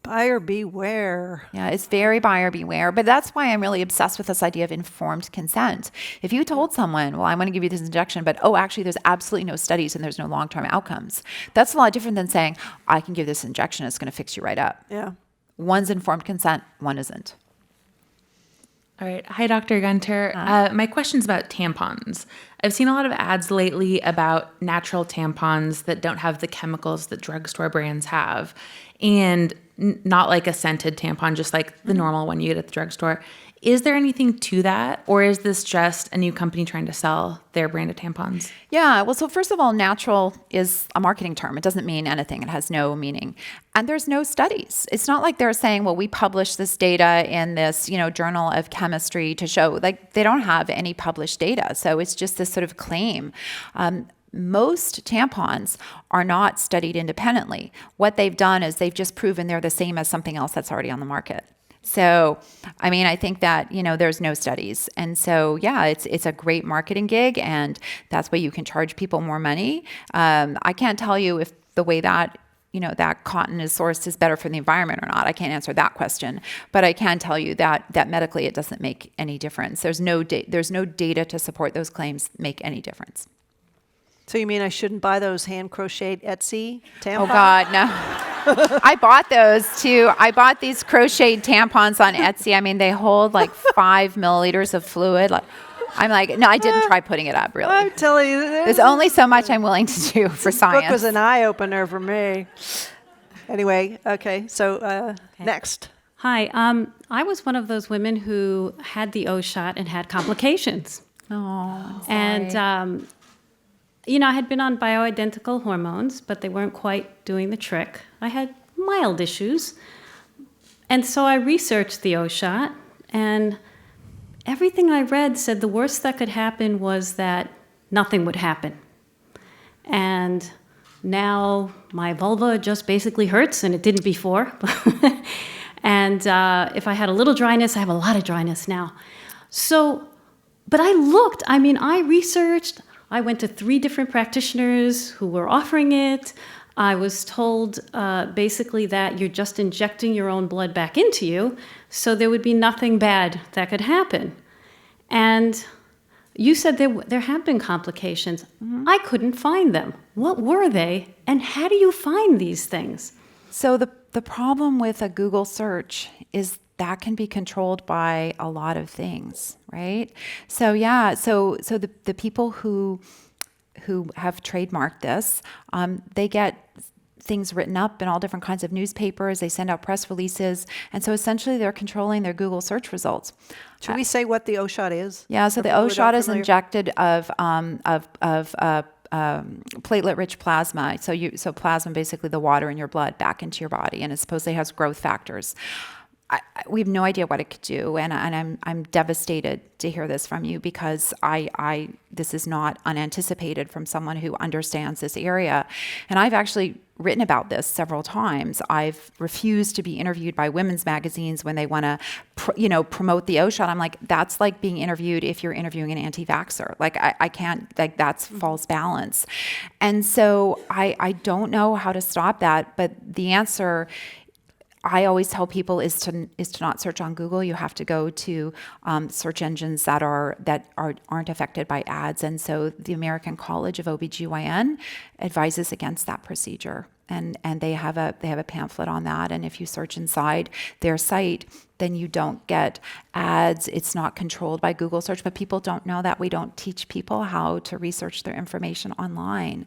Buyer beware. Yeah, it's very buyer beware. But that's why I'm really obsessed with this idea of informed consent. If you told someone, well, I'm going to give you this injection, but actually there's absolutely no studies and there's no long-term outcomes, that's a lot different than saying, I can give this injection, it's going to fix you right up. Yeah. One's informed consent, one isn't. All right. Hi, Dr. Gunter. My question's about tampons. I've seen a lot of ads lately about natural tampons that don't have the chemicals that drugstore brands have, and not like a scented tampon, just like the normal one you get at the drugstore. Is there anything to that, or is this just a new company trying to sell their brand of tampons? Yeah, well, so first of all, natural is a marketing term. It doesn't mean anything. It has no meaning. And there's no studies. It's not like they're saying, well, we published this data in this, Journal of Chemistry to show, like, they don't have any published data. So it's just this sort of claim. Most tampons are not studied independently. What they've done is they've just proven they're the same as something else that's already on the market. So, I think that, there's no studies. And so, yeah, it's a great marketing gig, and that's why you can charge people more money. I can't tell you if the way that, that cotton is sourced is better for the environment or not. I can't answer that question. But I can tell you that medically it doesn't make any difference. There's no data to support those claims make any difference. So you mean I shouldn't buy those hand-crocheted Etsy tampons? Oh, God, no. I bought those, too. I bought these crocheted tampons on Etsy. They hold like 5 milliliters of fluid. I'm like, no, I didn't try putting it up, really. I'm telling you. There's only so much I'm willing to do for science. This book was an eye-opener for me. Anyway, okay, so next. Hi, I was one of those women who had the O shot and had complications. Oh, and I had been on bioidentical hormones, but they weren't quite doing the trick. I had mild issues. And so I researched the O shot, and everything I read said the worst that could happen was that nothing would happen. And now my vulva just basically hurts, and it didn't before. And if I had a little dryness, I have a lot of dryness now. So But I researched, I went to 3 different practitioners who were offering it. I was told basically that you're just injecting your own blood back into you, so there would be nothing bad that could happen. And you said there have been complications. I couldn't find them. What were they, and how do you find these things? So the problem with a Google search is that can be controlled by a lot of things, right? So yeah, so the people who have trademarked this, they get things written up in all different kinds of newspapers. They send out press releases, and so essentially they're controlling their Google search results. Should we say what the O-shot is? Yeah, so the For people who O-shot aren't is familiar? injected of platelet-rich plasma. So plasma, basically the water in your blood, back into your body, and it supposedly has growth factors. We have no idea what it could do, and I'm devastated to hear this from you, because this is not unanticipated from someone who understands this area. And I've actually written about this several times. I've refused to be interviewed by women's magazines when they want to, promote the O-shot. I'm like, that's like being interviewed if you're interviewing an anti-vaxxer. Like I can't, like that's false balance. And so I don't know how to stop that, but the answer, I always tell people, is to not search on Google. You have to go to search engines that aren't affected by ads. And so the American College of OBGYN advises against that procedure. And they have a pamphlet on that. And if you search inside their site, then you don't get ads. It's not controlled by Google search, but people don't know that. We don't teach people how to research their information online.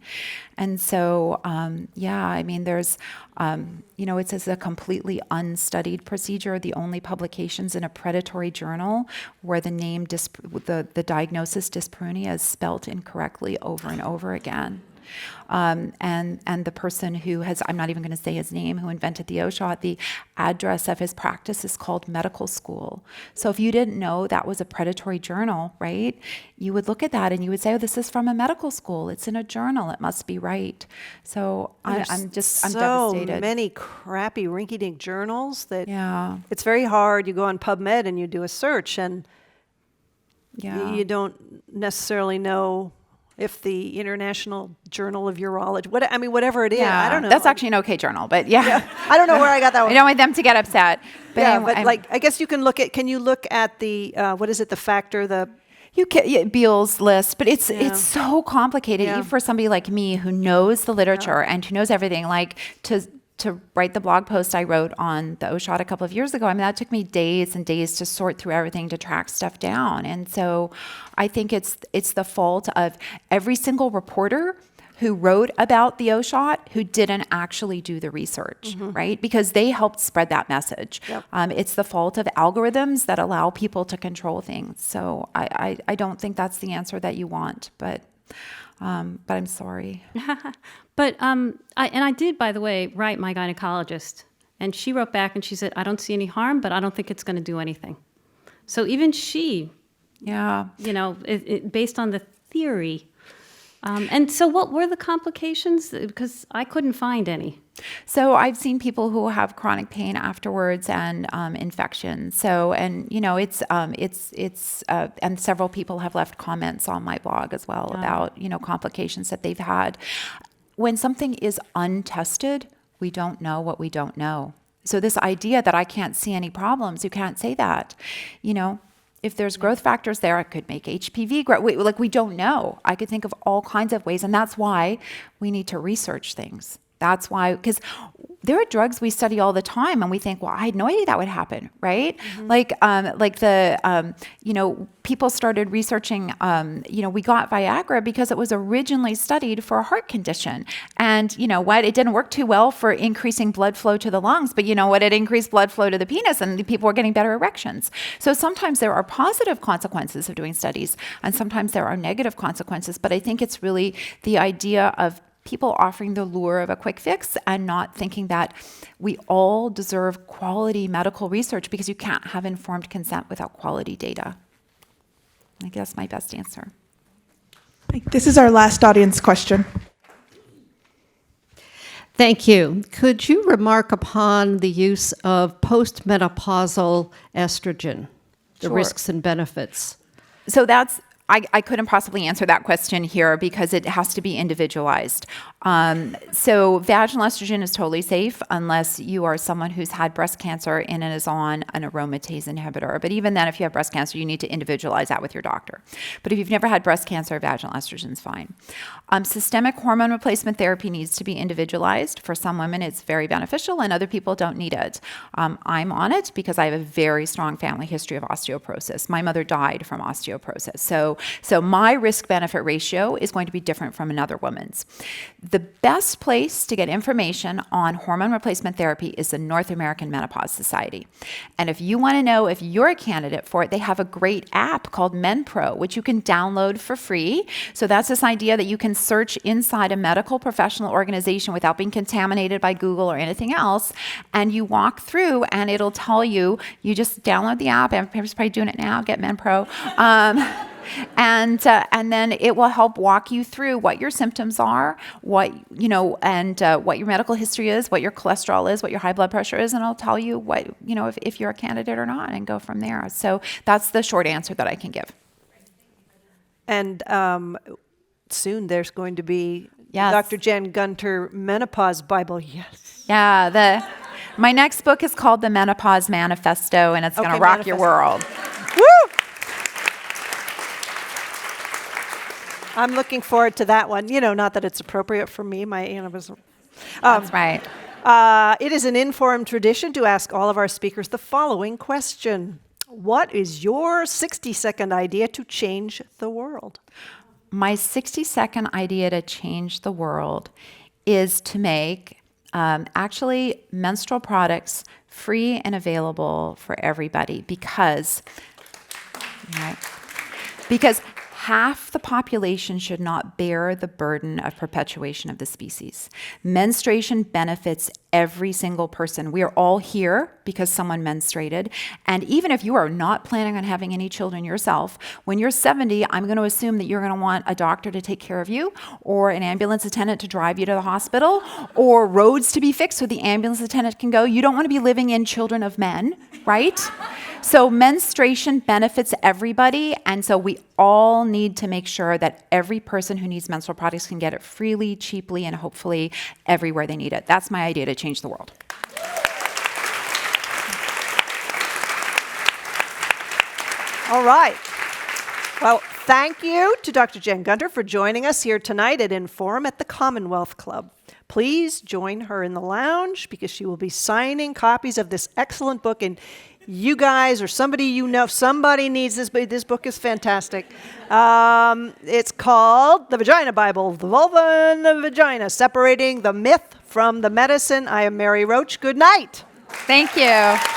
And so, there's, it's a completely unstudied procedure. The only publications in a predatory journal where the name, the diagnosis dyspareunia is spelt incorrectly over and over again. And the person who has, I'm not even going to say his name, who invented the O-shot, the address of his practice is called medical school. So if you didn't know that was a predatory journal, right, you would look at that and you would say, oh, this is from a medical school. It's in a journal. It must be right. So I'm devastated. So many crappy rinky-dink journals that Yeah. it's very hard. You go on PubMed and you do a search, and Yeah. you don't necessarily know if the International Journal of Urology, whatever it is, I don't know. That's actually an okay journal, but yeah. I don't know where I got that one. I don't want them to get upset. But yeah, anyway, but I guess you can can you look at the, what is it, the factor, Beale's list, but it's so complicated, Yeah. even for somebody like me who knows the literature and who knows everything. Like to write the blog post I wrote on the O-shot a couple of years ago, that took me days and days to sort through everything, to track stuff down. And so I think it's the fault of every single reporter who wrote about the O-shot who didn't actually do the research, right? Because they helped spread that message. Yep. It's the fault of algorithms that allow people to control things. So I don't think that's the answer that you want, but I'm sorry. But I did, by the way, write my gynecologist, and she wrote back and she said, I don't see any harm, but I don't think it's going to do anything. So even she, Yeah. based on the theory. And so what were the complications? Because I couldn't find any. So I've seen people who have chronic pain afterwards and infection. So, and and several people have left comments on my blog as well about, complications that they've had. When something is untested, we don't know what we don't know. So this idea that I can't see any problems, you can't say that. If there's growth factors there, it could make HPV grow. We don't know. I could think of all kinds of ways, and that's why we need to research things. That's why, because there are drugs we study all the time, and we think, well, I had no idea that would happen, right? People started researching, we got Viagra because it was originally studied for a heart condition. And you know what? It didn't work too well for increasing blood flow to the lungs, but you know what? It increased blood flow to the penis, and the people were getting better erections. So sometimes there are positive consequences of doing studies, and sometimes there are negative consequences. But I think it's really the idea of people offering the lure of a quick fix and not thinking that we all deserve quality medical research, because you can't have informed consent without quality data. I think that's my best answer. This is our last audience question. Thank you. Could you remark upon the use of postmenopausal estrogen, the Sure. risks and benefits? So that's, I couldn't possibly answer that question here because it has to be individualized. So vaginal estrogen is totally safe unless you are someone who's had breast cancer and is on an aromatase inhibitor. But even then, if you have breast cancer, you need to individualize that with your doctor. But if you've never had breast cancer, vaginal estrogen is fine. Systemic hormone replacement therapy needs to be individualized. For some women, it's very beneficial, and other people don't need it. I'm on it because I have a very strong family history of osteoporosis. My mother died from osteoporosis. So my risk-benefit ratio is going to be different from another woman's. The best place to get information on hormone replacement therapy is the North American Menopause Society. And if you want to know if you're a candidate for it, they have a great app called MenPro, which you can download for free. So that's this idea that you can search inside a medical professional organization without being contaminated by Google or anything else. And you walk through and it'll tell you, you just download the app. Everybody's probably doing it now, get MenPro. And then it will help walk you through what your symptoms are, what your medical history is, what your cholesterol is, what your high blood pressure is, and it'll tell you what, if you're a candidate or not, and go from there. So that's the short answer that I can give. And soon there's going to be Yes. Dr. Jen Gunter Menopause Bible. Yes. Yeah, my next book is called The Menopause Manifesto, and it's going to rock your world. Woo! I'm looking forward to that one. Not that it's appropriate for me. That's right. It is an informed tradition to ask all of our speakers the following question. What is your 60-second idea to change the world? My 60-second idea to change the world is to make actually menstrual products free and available for everybody because half the population should not bear the burden of perpetuation of the species. Menstruation benefits every single person. We are all here because someone menstruated. And even if you are not planning on having any children yourself, when you're 70, I'm going to assume that you're going to want a doctor to take care of you, or an ambulance attendant to drive you to the hospital, or roads to be fixed so the ambulance attendant can go. You don't want to be living in children of men, right? So menstruation benefits everybody, and so we all need to make sure that every person who needs menstrual products can get it freely, cheaply, and hopefully everywhere they need it. That's my idea to change the world. All right. Well, thank you to Dr. Jen Gunter for joining us here tonight at Inform at the Commonwealth Club. Please join her in the lounge because she will be signing copies of this excellent book. And you guys or somebody somebody needs this book. This book is fantastic. It's called The Vagina Bible, The Vulva and the Vagina, Separating the Myth from the Medicine. I am Mary Roach. Good night. Thank you.